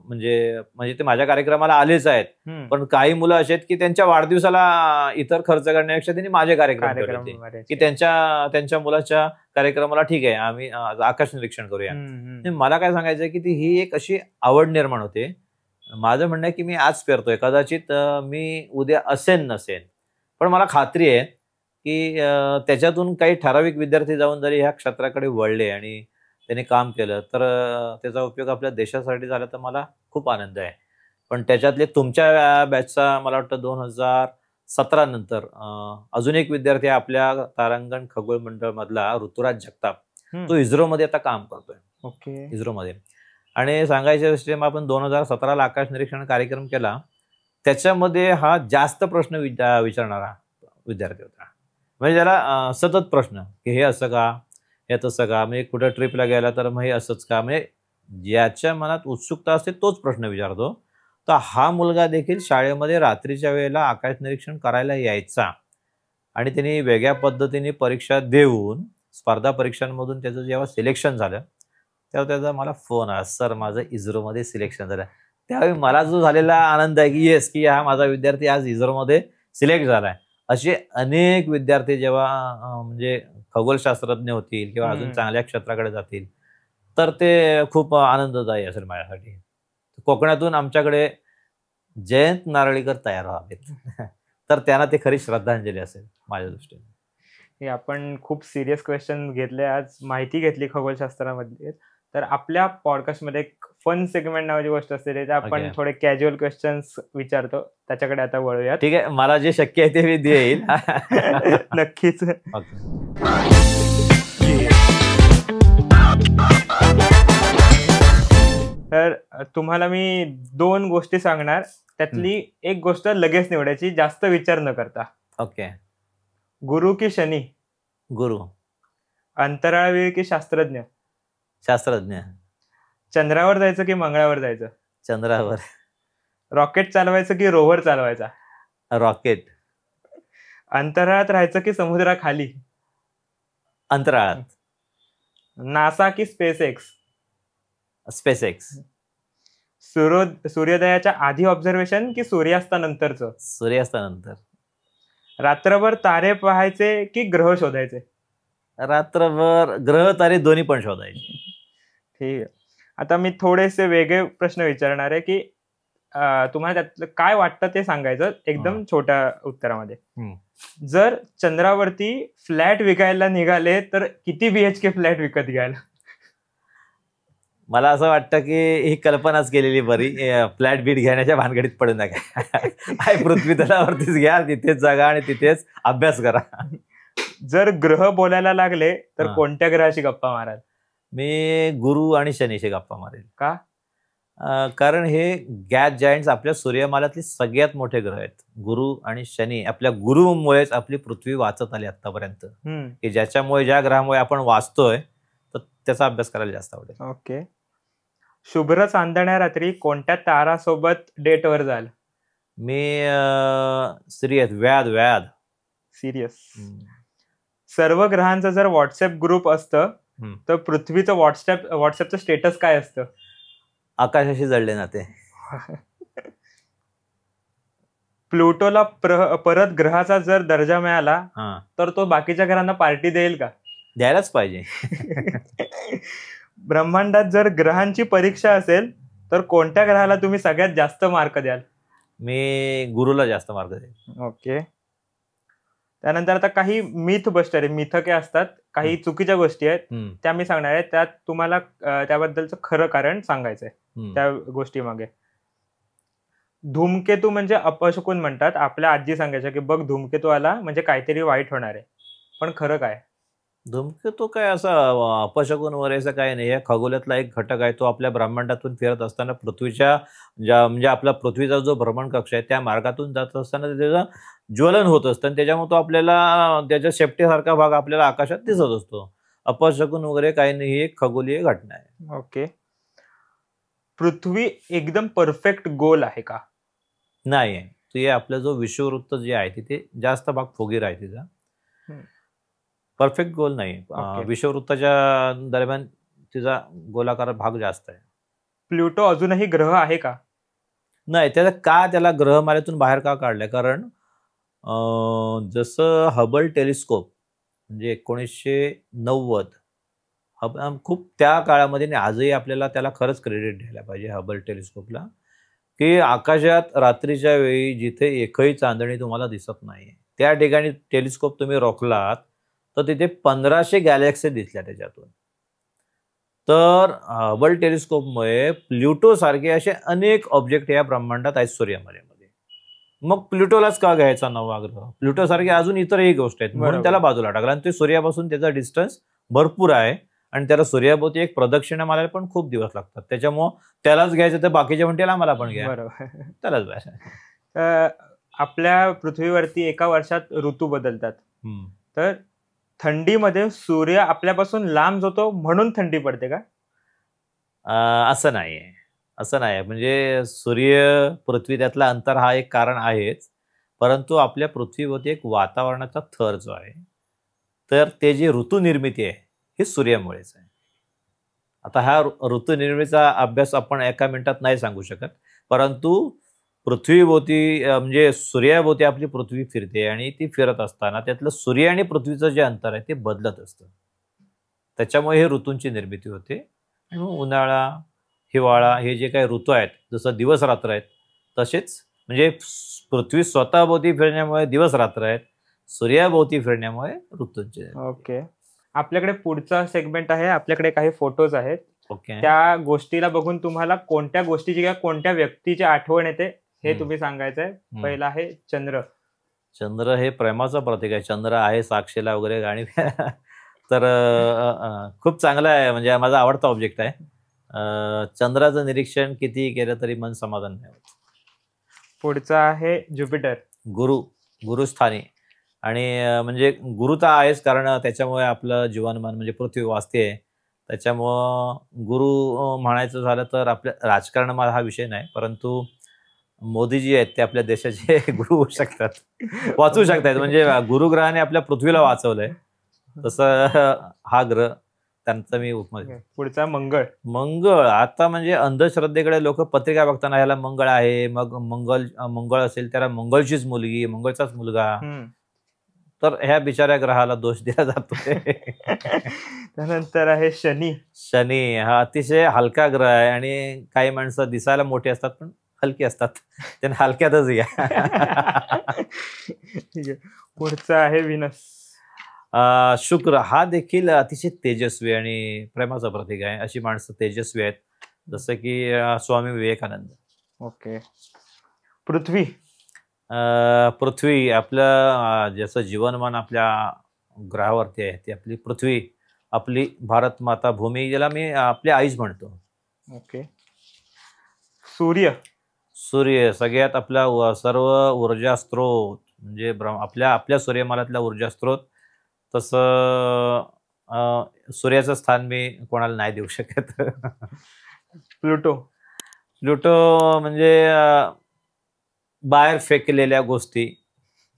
म्हणजे ते माझ्या कार्यक्रमाला आलेच आहेत, पण काही मुलं असे आहेत की त्यांच्या वाढदिवसाला इतर खर्च करण्यापेक्षा त्यांनी माझे कार्यक्रम केले की त्यांच्या मुलाच्या कार्यक्रमाला ठीक आहे आम्ही आकाश निरीक्षण करूया. मला काय सांगायचं की ही एक अशी आवड निर्माण होते. माझं म्हणणं आहे की मी आज पेरतोय, कदाचित मी उद्या असेन नसेन, पण मला खात्री आहे की त्याच्यातून काही ठराविक विद्यार्थी जाऊन जरी ह्या क्षेत्राकडे वळले आणि त्यांनी काम केलं तर त्याचा उपयोग आपल्या देशासाठी झाला तर मला खूप आनंद आहे. पण त्याच्यातले तुमच्या बॅचचा मला वाटतं 2017 नंतर अजून एक विद्यार्थी आपल्या तारांगण खगोल मंडळ मधला ऋतुराज जगताप, तो इस्रोमध्ये आता काम करतोय. इस्रोमध्ये. आणि सांगायच्या दृष्टीने आपण 2017ला आकाश निरीक्षण कार्यक्रम केला, त्याच्यामध्ये हा जास्त प्रश्न विचारणारा विद्यार्थी होता. म्हणजे त्याला सतत प्रश्न की हे असं का, हे तसं का, म्हणजे कुठं ट्रिपला गेला तर मग हे असंच का, म्हणजे ज्याच्या मनात उत्सुकता असते तोच प्रश्न विचारतो. तर हा मुलगा देखील शाळेमध्ये रात्रीच्या वेळेला आकाश निरीक्षण करायला यायचा आणि त्यांनी वेगळ्या पद्धतीने परीक्षा देऊन स्पर्धा परीक्षांमधून त्याचं जेव्हा सिलेक्शन झालं तेव्हा त्याचा मला फोन आला, सर माझं इस्रोमध्ये सिलेक्शन झालं. त्यावेळी मला जो झालेला आनंद आहे की येस, की हा माझा विद्यार्थी आज इस्रोमध्ये सिलेक्ट झालाय. असे अनेक विद्यार्थी जेव्हा म्हणजे खगोलशास्त्रज्ञ होतील किंवा अजून चांगल्या क्षेत्राकडे जातील तर ते खूप आनंददायी असेल माझ्यासाठी. कोकणातून आमच्याकडे जयंत नारळीकर तयार व्हावेत तर त्यांना ते खरी श्रद्धांजली असेल माझ्या दृष्टीने. हे आपण खूप सिरियस क्वेश्चन घेतले, आज माहिती घेतली खगोलशास्त्रामध्ये. तर आपल्या पॉडकास्टमध्ये एक फन सेगमेंट नावाची गोष्ट असते, त्यात आपण थोडे कॅज्युअल क्वेश्चन्स विचारतो, त्याच्याकडे आता वळूया. ठीक आहे, मला जे शक्य आहे ते मी देईल. नक्कीच. तर तुम्हाला मी 2 गोष्टी सांगणार, त्यातली एक गोष्ट लगेच निवडायची, जास्त विचार न करता. ओके. गुरु की शनी? गुरु. अंतराळवीर की शास्त्रज्ञ? शास्त्रज्ञ. चंद्रावर जायचं की मंगळावर जायचं? चंद्रावर. रॉकेट चालवायचं की रोव्हर चालवायचा? रॉकेट. अंतराळात राहायचं की समुद्राखाली? अंतराळात. नासा की स्पेस एक्स? Space x. सूर्योदयाच्या आधी ऑब्झर्वेशन की सूर्यास्तानंतरचं? सूर्यास्तानंतर. रात्रभर तारे पाहायचे की ग्रह शोधायचे? रात्रभर ग्रह तारे दोन्ही पण शोधायचे. ठीक आहे. आता मी थोडेसे वेगळे प्रश्न विचारणार आहे की तुम्हाला त्यातलं काय वाटतं ते सांगायचं एकदम छोट्या उत्तरामध्ये. जर चंद्रावरती फ्लॅट विकायला निघाले तर किती BHK फ्लॅट विकत घ्याल? मला असं वाटतं की ही कल्पनाच केलेली बरी. फ्लॅट बीट घेण्याच्या भानगडीत पडू नका. पृथ्वी तलावरतीच घ्या, तिथेच जागा आणि तिथेच अभ्यास करा. जर ग्रह बोलायला लागले तर कोणत्या ग्रहाशी गप्पा माराल? मी गुरु आणि शनीशी गप्पा मारेल. का? कारण हे गॅस जायंट्स आपल्या सूर्यमालातले सगळ्यात मोठे ग्रह आहेत. गुरु आणि शनी, आपल्या गुरुमुळेच आपली पृथ्वी वाचत आली आतापर्यंत, की ज्याच्यामुळे, ज्या ग्रहामुळे आपण वाचतोय, तर त्याचा अभ्यास करायला जास्त आवडेल. ओके. शुभ्र चांदण्या रात्री कोणत्या तारासोबत डेटवर जाल? मी सिरियस, व्याद. सिरियस. सर्व ग्रहांचा जर व्हॉट्सअप ग्रुप असतं तर पृथ्वीचं व्हॉट्सअपचं स्टेटस काय असतं? आकाशाशी जळले नाते. प्लुटोला परत ग्रहाचा जर दर्जा मिळाला तर तो बाकीच्या ग्रहांना पार्टी देईल का? द्यायलाच पाहिजे. ब्रह्मांडात जर ग्रहांची परीक्षा असेल तर कोणत्या ग्रहाला तुम्ही सगळ्यात जास्त मार्क द्याल? मी गुरुला जास्त मार्क देईल. ओके. त्यानंतर आता काही मिथ बस्टर आहे, मिथके असतात, काही चुकीच्या गोष्टी आहेत, त्या मी सांगणार आहे. त्यात तुम्हाला त्याबद्दलचं खरं कारण सांगायचंय त्या गोष्टी मागे. धूमकेतू म्हणजे अपशकुन म्हणतात. आपल्या आजी सांगायच्या की बघ धूमकेतू आला म्हणजे काहीतरी वाईट होणार आहे. पण खरं काय? धूमकेतू काय असं अपशकुन वगैरे असं काही नाही. या खगोलातला एक घटक आहे. तो आपल्या ब्रह्मांडातून फिरत असताना पृथ्वीच्या म्हणजे आपला पृथ्वीचा जो भ्रमण कक्ष आहे त्या मार्गातून जात असताना त्याचं ज्वलन होत असतं आणि त्याच्यामुळे तो आपल्याला त्याच्या शेपटीसारखा भाग आपल्याला आकाशात दिसत असतो. अपशकुन वगैरे काही नाही, ही एक खगोलीय घटना आहे. ओके. पृथ्वी एकदम परफेक्ट गोल आहे का? नाही. ते आपला जो विषुववृत्त जे आहे तिथे जास्त भाग फुगीर आहे तिचा. परफेक्ट गोल नाही. विषुववृत्ताच्या दरम्यान तिचा गोलाकार भाग जास्त आहे. प्लुटो अजूनही ग्रह आहे का? नाही. त्याला ग्रहमालेतून बाहेर का काढलंय? कारण जसं हबल टेलिस्कोप म्हणजे 1990 खूप त्या काळामध्ये, आजही आपल्याला त्याला खरंच क्रेडिट द्यायला पाहिजे हबल टेलिस्कोपला, की आकाशात रात्रीच्या वेळी जिथे एकही चांदणी तुम्हाला दिसत नाही त्या ठिकाणी टेलिस्कोप तुम्ही रोखलात तर तिथे 1500 गॅलेक्सी दिसल्या त्याच्यातून. तर हबल टेलिस्कोपमुळे प्लुटो सारखे असे अनेक ऑब्जेक्ट या ब्रह्मांडात आहेत सूर्यमालेमध्ये. मग प्लुटोलाच का घ्यायचा नववा ग्रह? प्लुटो सारखे अजून इतरही गोष्ट आहेत म्हणून त्याला बाजूला टाकला. आणि ते सूर्यापासून त्याचा डिस्टन्स भरपूर आहे आणि त्याला सूर्याभोवती एक प्रदक्षिणा मारायला पण खूप दिवस लागतात. त्याच्यामुळं त्यालाच घ्यायचं तर बाकीचे म्हणतील आम्हाला पण घ्या. बरोबर. त्यालाच घ्यायचं. आपल्या पृथ्वीवरती एका वर्षात ऋतू बदलतात. तर थंडीमध्ये सूर्य आपल्यापासून लांब जातो म्हणून थंडी पडते का? असं नाहीये. म्हणजे सूर्य पृथ्वी त्यातला अंतर हा एक कारण आहेच, परंतु आपल्या पृथ्वीवरती एक वातावरणाचा थर जो आहे तर ते जी ऋतू निर्मिती आहे हे सूर्यामुळेच आहे. आता हा ऋतू निर्मितीचा अभ्यास आपण एका मिनिटात नाही सांगू शकत, परंतु पृथ्वीभोवती म्हणजे सूर्याभोवती आपली पृथ्वी फिरते आणि ती फिरत असताना त्यातलं सूर्य आणि पृथ्वीचं जे अंतर आहे ते बदलत असतं. त्याच्यामुळे हे ऋतूंची निर्मिती होते. उन्हाळा, हिवाळा हे जे काही ऋतू आहेत, जसं दिवस रात्र आहेत तसेच म्हणजे पृथ्वी स्वतःभोवती फिरण्यामुळे दिवस रात्र आहेत, सूर्याभोवती फिरण्यामुळे ऋतूंचे. ओके. आपल्याकडे पुढचा सेगमेंट आहे. आपल्याकडे काही फोटोज आहेत. ओके. त्या गोष्टीला बघून तुम्हाला कोणत्या गोष्टीची किंवा कोणत्या व्यक्तीची आठवण येते हे तुम्ही सांगायचंय. पहिला आहे चंद्र. चंद्र हे प्रेमाचं प्रतीक आहे. चंद्र आहे साक्षीला वगैरे गाणी तर खूप चांगलं आहे. म्हणजे माझा आवडता ऑब्जेक्ट आहे. चंद्राचं निरीक्षण किती केलं तरी मन समाधान नाही होत. पुढचा आहे ज्युपिटर. गुरुस्थानी. आणि म्हणजे गुरु तर आहेच कारण त्याच्यामुळे आपलं जीवनमान म्हणजे पृथ्वी वाचते. त्याच्यामुळं गुरु म्हणायचं झालं तर आपल्या राजकारणामध्ये हा विषय नाही, परंतु मोदीजी आहेत ते आपल्या देशाचे गुरु होऊ शकतात, वाचवू शकतात. म्हणजे गुरुग्रहाने आपल्या पृथ्वीला वाचवलंय तसं हा ग्रह त्यांचा मी उपमा. पुढचा मंगळ. आता म्हणजे अंधश्रद्धेकडे लोक पत्रिका बघताना ह्याला मंगळ आहे, मग मंगळ असेल त्याला मंगळचीच मुलगी, मंगळचाच मुलगा, तर ह्या बिचाऱ्या ग्रहाला दोष दिला जातो. त्यानंतर आहे शनी. शनी हा अतिशय हलका ग्रह आहे आणि काही माणसं दिसायला मोठी असतात पण हलकी असतात, त्यांना हलक्यातच घ्या. ठीक आहे. पुढचा आहे विनस. शुक्र हा देखील अतिशय तेजस्वी आणि प्रेमाचं प्रतीक आहे. अशी माणसं तेजस्वी आहेत, जसं की स्वामी विवेकानंद. ओके. पृथ्वी. पृथ्वी आपलं ज्याचं जीवनमान आपल्या ग्रहावरती आहे ती आपली पृथ्वी, आपली भारत माता भूमी, ज्याला मी आपली आईच म्हणतो. ओके. सूर्य. सूर्य सगळ्यात आपला सर्व ऊर्जा स्त्रोत, म्हणजे आपल्या सूर्यमालातला ऊर्जा स्त्रोत. तसं सूर्याचं स्थान मी कोणाला नाही देऊ शकत. प्लुटो. प्लुटो म्हणजे बाहेर फेकलेल्या गोष्टी,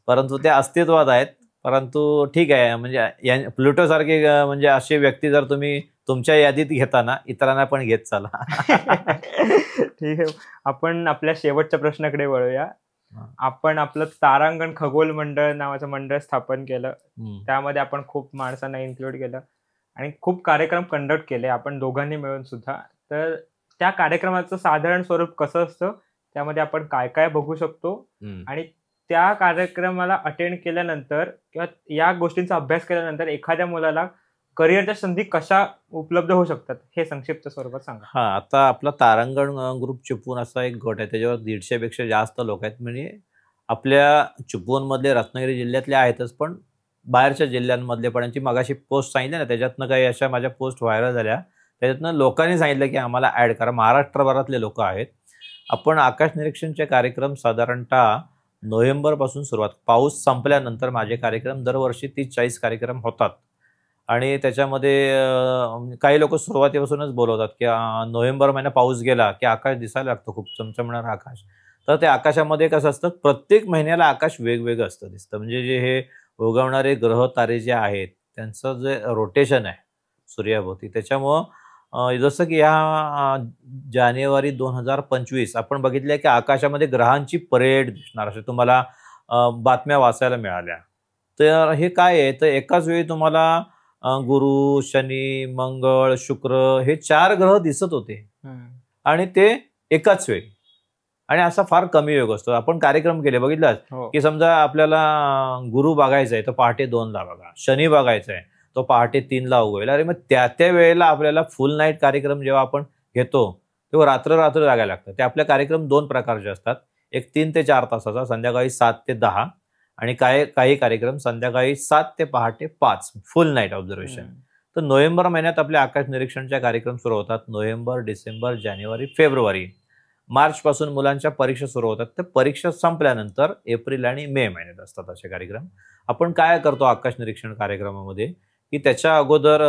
परंतु त्या अस्तित्वात आहेत. परंतु ठीक आहे, म्हणजे प्लुटो सारखे म्हणजे अशी व्यक्ती जर तुम्ही तुमच्या यादीत घेताना इतरांना पण घेत चाला. ठीक आहे. आपण आपल्या शेवटच्या प्रश्नाकडे वळूया. आपण आपलं तारांगण खगोल मंडळ नावाचं मंडळ स्थापन केलं. त्यामध्ये आपण खूप माणसांना इन्क्लूड केलं आणि खूप कार्यक्रम कंडक्ट केले आपण दोघांनी मिळून सुद्धा. तर त्या कार्यक्रमाचं साधारण स्वरूप कसं असतं, त्यामध्ये आपण काय काय बघू शकतो आणि त्या कार्यक्रमाला अटेंड केल्यानंतर किंवा या गोष्टींचा अभ्यास केल्यानंतर एखाद्या मुलाला करिअरच्या संधी कशा उपलब्ध होऊ शकतात हे संक्षिप्त स्वरूपात सांगा. हा, आता आपला तारांगण ग्रुप चिपळूण असा एक गट आहे, त्याच्यावर 150 पेक्षा जास्त लोक आहेत. म्हणजे आपल्या चिपळूणमधले रत्नागिरी जिल्ह्यातले आहेतच, पण बाहेरच्या जिल्ह्यांमधले पण. यांची मगाशी पोस्ट सांगितली ना, त्याच्यातनं काही अशा माझ्या पोस्ट व्हायरल झाल्या, त्याच्यातनं लोकांनी सांगितलं की आम्हाला ऍड करा. महाराष्ट्रभरातले लोक आहेत. आपण आकाश निरीक्षणचे कार्यक्रम साधारणतः नोव्हेंबरपासून सुरुवात, पाऊस संपल्यानंतर माझे कार्यक्रम दरवर्षी 30-40 कार्यक्रम होतात. आणि त्याच्यामध्ये काही लोक सुरुवातीपासूनच बोलवतात की नोव्हेंबर महिना पाऊस गेला की आकाश दिसायला लागतं, खूप चमचमणारं आकाश. तर त्या आकाशामध्ये कसं असतं, प्रत्येक महिन्याला आकाश वेगवेगळं दिसतं. म्हणजे जे हे उगवणारे ग्रह तारे जे आहेत त्यांचं जे रोटेशन आहे सूर्याभोवती, त्याच्यामुळं जसं की ह्या जानेवारी 2025 आपण बघितलं की आकाशामध्ये ग्रहांची परेड दिसणार असे तुम्हाला बातम्या वाचायला मिळाल्या. तर हे काय आहे, तर एकाच वेळी तुम्हाला गुरु, शनी, मंगळ, शुक्र हे 4 ग्रह दिसत होते आणि ते एकाच वेळी. आणि असा फार कमी योग असतो. आपण कार्यक्रम केले बघितलाच की समजा आपल्याला गुरु बघायचा आहे तर पहाटे 2ला बघा, शनी बघायचा आहे तो पहाटे 3ला उगवेल. अरे मग त्या वेळेला आपल्याला फुल नाईट कार्यक्रम जेव्हा आपण घेतो तेव्हा रात्र जागायला लागतं. ते आपले कार्यक्रम 2 प्रकारचे असतात, एक 3 ते 4 तासाचा, संध्याकाळी 7 ते 10, आणि काही कार्यक्रम संध्याकाळी 7 ते पहाटे 5, फुल नाईट ऑब्झर्वेशन. तर नोव्हेंबर महिन्यात आपले आकाश निरीक्षणचे कार्यक्रम सुरू होतात. नोव्हेंबर, डिसेंबर, जानेवारी, फेब्रुवारी. मार्च पासून मुलांच्या परीक्षा सुरू होतात. तर परीक्षा संपल्यानंतर एप्रिल आणि मे महिन्यात असतात असे कार्यक्रम. आपण काय करतो आकाश निरीक्षण कार्यक्रमामध्ये की त्याच्या अगोदर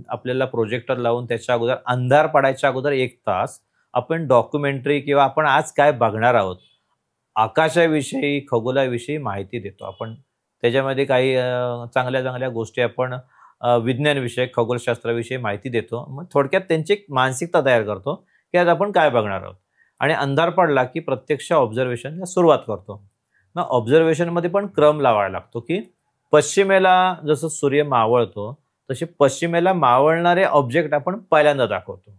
आपल्याला प्रोजेक्टर लावून त्याच्या अगोदर अंधार पडायच्या अगोदर 1 तास आपण डॉक्युमेंटरी किंवा आपण आज काय बघणार आहोत आकाशाविषयी, खगोलाविषयी माहिती देतो. आपण त्याच्यामध्ये काही चांगल्या गोष्टी आपण विज्ञानविषयक, खगोलशास्त्राविषयी माहिती देतो. मग थोडक्यात त्यांची एक मानसिकता तयार करतो की आज आपण काय बघणार आहोत. आणि अंधार पडला की प्रत्यक्ष ऑब्झर्वेशनला सुरुवात करतो. मग ऑब्झर्वेशनमध्ये पण क्रम लावायला लागतो की पश्चिमेला जसं सूर्य मावळतो तसे पश्चिमेला मावळणारे ऑब्जेक्ट आपण पहिल्यांदा दाखवतो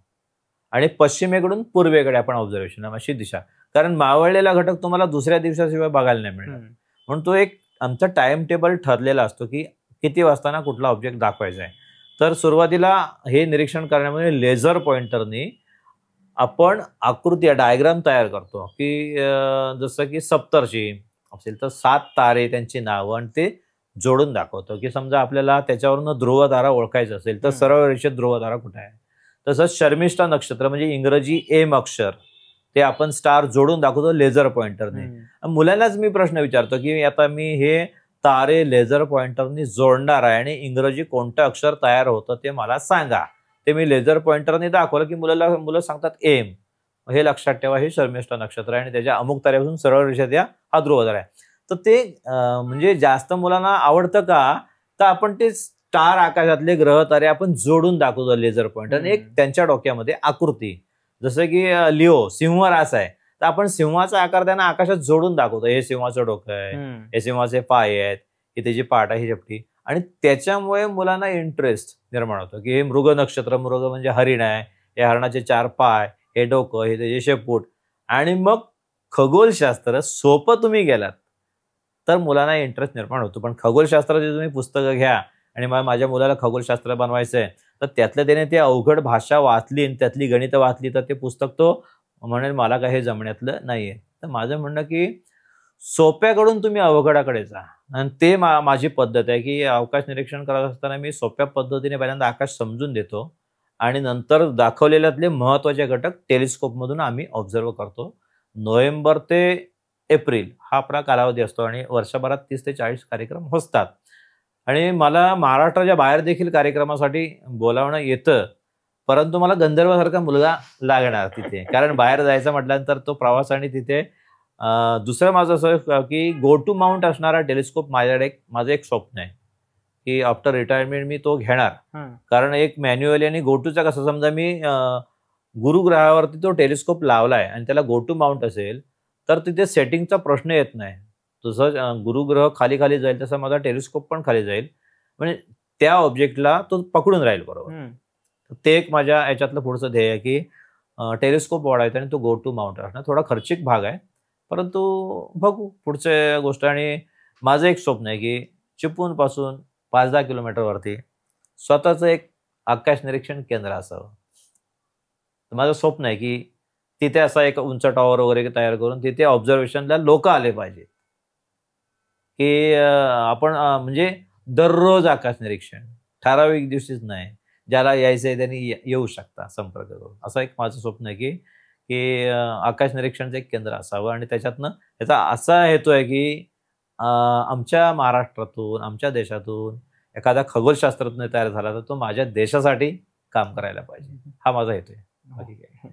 आणि पश्चिमेकडून पूर्वेकडे आपण ऑब्झर्वेशन अशी दिशा. कारण मावळलेला घटक तुम्हाला दुसऱ्या दिवसाशिवाय बघायला नाही मिळणार. म्हणून तो एक आमचा टाइम टेबल ठरलेला असतो की किती वाजताना कुठला ऑब्जेक्ट दाखवायचा आहे. तर सुरुवातीला हे निरीक्षण करण्यामध्ये लेझर पॉइंटरनी आपण आकृती डायग्राम तयार करतो की जसं की सप्तर्षी असेल तर 7 तारे, त्यांची नावं, आणि ते जोडून दाखवतो की समजा आपल्याला त्याच्यावरून ध्रुवतारा ओळखायचं असेल तर सरळ रेषेत ध्रुवतारा कुठे आहे. तसंच शर्मिष्ठा नक्षत्र म्हणजे इंग्रजी एम अक्षर, ते आपण स्टार जोडून दाखवतो लेझर पॉइंटरने. मुलांनाच मी प्रश्न विचारतो की आता मी हे तारे लेझर पॉइंटरने जोडणार आहे आणि इंग्रजी कोणतं अक्षर तयार होतं ते मला सांगा. ते मी लेझर पॉइंटरने दाखवलं की मुलं सांगतात एम. हे लक्षात ठेवा, हे शर्मिष्ठा नक्षत्र आहे आणि त्याच्या अमुक ताऱ्यापासून सरळ रेषेत या हा ध्रुवतारा आहे. तर ते म्हणजे जास्त मुलांना आवडतं का, तर आपण ते स्टार आकाशातले ग्रह तारे आपण जोडून दाखवतो लेझर पॉइंटर आणि एक त्यांच्या डोक्यामध्ये आकृती. जसं की लिओ सिंह रास आहे तर आपण सिंहाचा आकार त्यांना आकाशात जोडून दाखवतो. हे सिंहाचं डोकं आहे, हे सिंहाचे पाय आहेत, ही त्याची पाठ आहे, ही चपटी. आणि त्याच्यामुळे मुलांना इंटरेस्ट निर्माण होतो, की हे मृग नक्षत्र, मृग म्हणजे हरिण आहे, या हरणाचे 4 पाय, हे डोकं, हे त्याचे शेपूट. आणि मग खगोलशास्त्र सोपं तुम्ही गेलात तर मुलांना इंटरेस्ट निर्माण होतो. पण खगोलशास्त्राची तुम्ही पुस्तकं घ्या आणि माझ्या मुलाला खगोलशास्त्र बनवायचं आहे, तर त्यातल्या त्याने ती अवघड भाषा वाचली आणि त्यातली गणितं वाचली तर ते पुस्तक तो म्हणेल मला काय हे जमण्यातलं नाहीये. तर माझं म्हणणं की सोप्याकडून तुम्ही अवघडाकडे जा. आणि ते माझी पद्धत आहे, की अवकाश निरीक्षण करत असताना मी सोप्या पद्धतीने पहिल्यांदा आकाश समजून देतो आणि नंतर दाखवलेल्यातले महत्त्वाचे घटक टेलिस्कोपमधून आम्ही ऑब्झर्व्ह करतो. नोव्हेंबर ते एप्रिल हा आपला कालावधी असतो आणि वर्षभरात 30 ते 40 कार्यक्रम असतात. आणि मला महाराष्ट्राच्या बाहेर देखील कार्यक्रमासाठी बोलावणं येतं, परंतु मला गंधर्वासारखा मुलगा लागणार तिथे. कारण बाहेर जायचं म्हटल्यानंतर तो प्रवास आणि तिथे दुसरं माझं असं की गो टू माउंट असणारा टेलिस्कोप माझ्याकडे माझं एक स्वप्न आहे, की आफ्टर रिटायरमेंट मी तो घेणार. कारण एक मॅन्युअली आणि गो टूचा कसं समजा मी गुरुग्रहावरती तो टेलिस्कोप लावलाय आणि त्याला गो टू माउंट असेल तर तिथे सेटिंगचा प्रश्न येत नाही. जसं गुरुग्रह खाली खाली जाईल तसं माझा टेलिस्कोप पण खाली जाईल, म्हणजे त्या ऑब्जेक्टला तो पकडून राहील बरोबर. ते एक माझ्या याच्यातलं पुढचं ध्येय आहे, की टेलिस्कोप वाढायचा आणि तो गो टू माउंट असणार. थोडा खर्चिक भाग आहे, परंतु बघू पुढच्या गोष्ट. आणि माझं एक स्वप्न आहे, की चिपळूण पासून 5-10 किलोमीटरवरती स्वतःचं एक आकाश निरीक्षण केंद्र असावं. माझं स्वप्न आहे, की तिथे असा एक उंच टॉवर वगैरे तयार करून तिथे ऑब्झर्वेशनला लोक आले पाहिजे, की आपण म्हणजे दररोज आकाश निरीक्षण, ठराविक दिवशीच नाही, ज्याला यायचं आहे त्यांनी येऊ शकता संपर्क करून. असं एक माझं स्वप्न आहे, की आकाश निरीक्षणचं एक केंद्र असावं. आणि त्याच्यातनं त्याचा असा हेतू आहे, की आमच्या महाराष्ट्रातून, आमच्या देशातून एखादा खगोलशास्त्रज्ञ तयार झाला तर तो माझ्या देशासाठी काम करायला पाहिजे, हा माझा हेतू आहे. बाकी काय.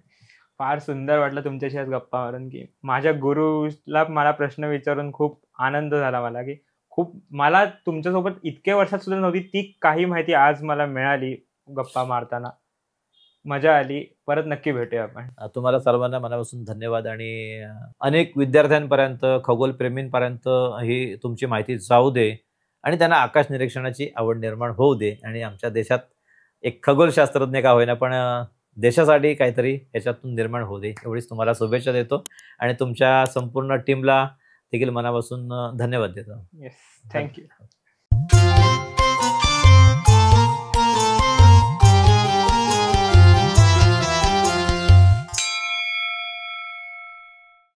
फार सुंदर वाटलं तुमच्याशी आज गप्पा मारून, की माझ्या गुरुला मला प्रश्न विचारून खूप आनंद झाला मला, की खूप मला तुमच्यासोबत इतक्या वर्षात सुद्धा नव्हती ती काही माहिती आज मला मिळाली गप्पा मारताना. मजा आली. परत नक्की भेटूया आपण. तुम्हाला सर्वांना मनापासून धन्यवाद. आणि अनेक विद्यार्थ्यांपर्यंत, खगोलप्रेमींपर्यंत ही तुमची माहिती जाऊ दे आणि त्यांना आकाश निरीक्षणाची आवड निर्माण होऊ दे. आणि आमच्या देशात एक खगोलशास्त्रज्ञ का होईना पण देशासाठी काहीतरी याच्यातून निर्माण होऊ दे, एवढीच तुम्हाला शुभेच्छा देतो. आणि तुमच्या संपूर्ण टीमला देखील मनापासून धन्यवाद देतो. Yes, thank you.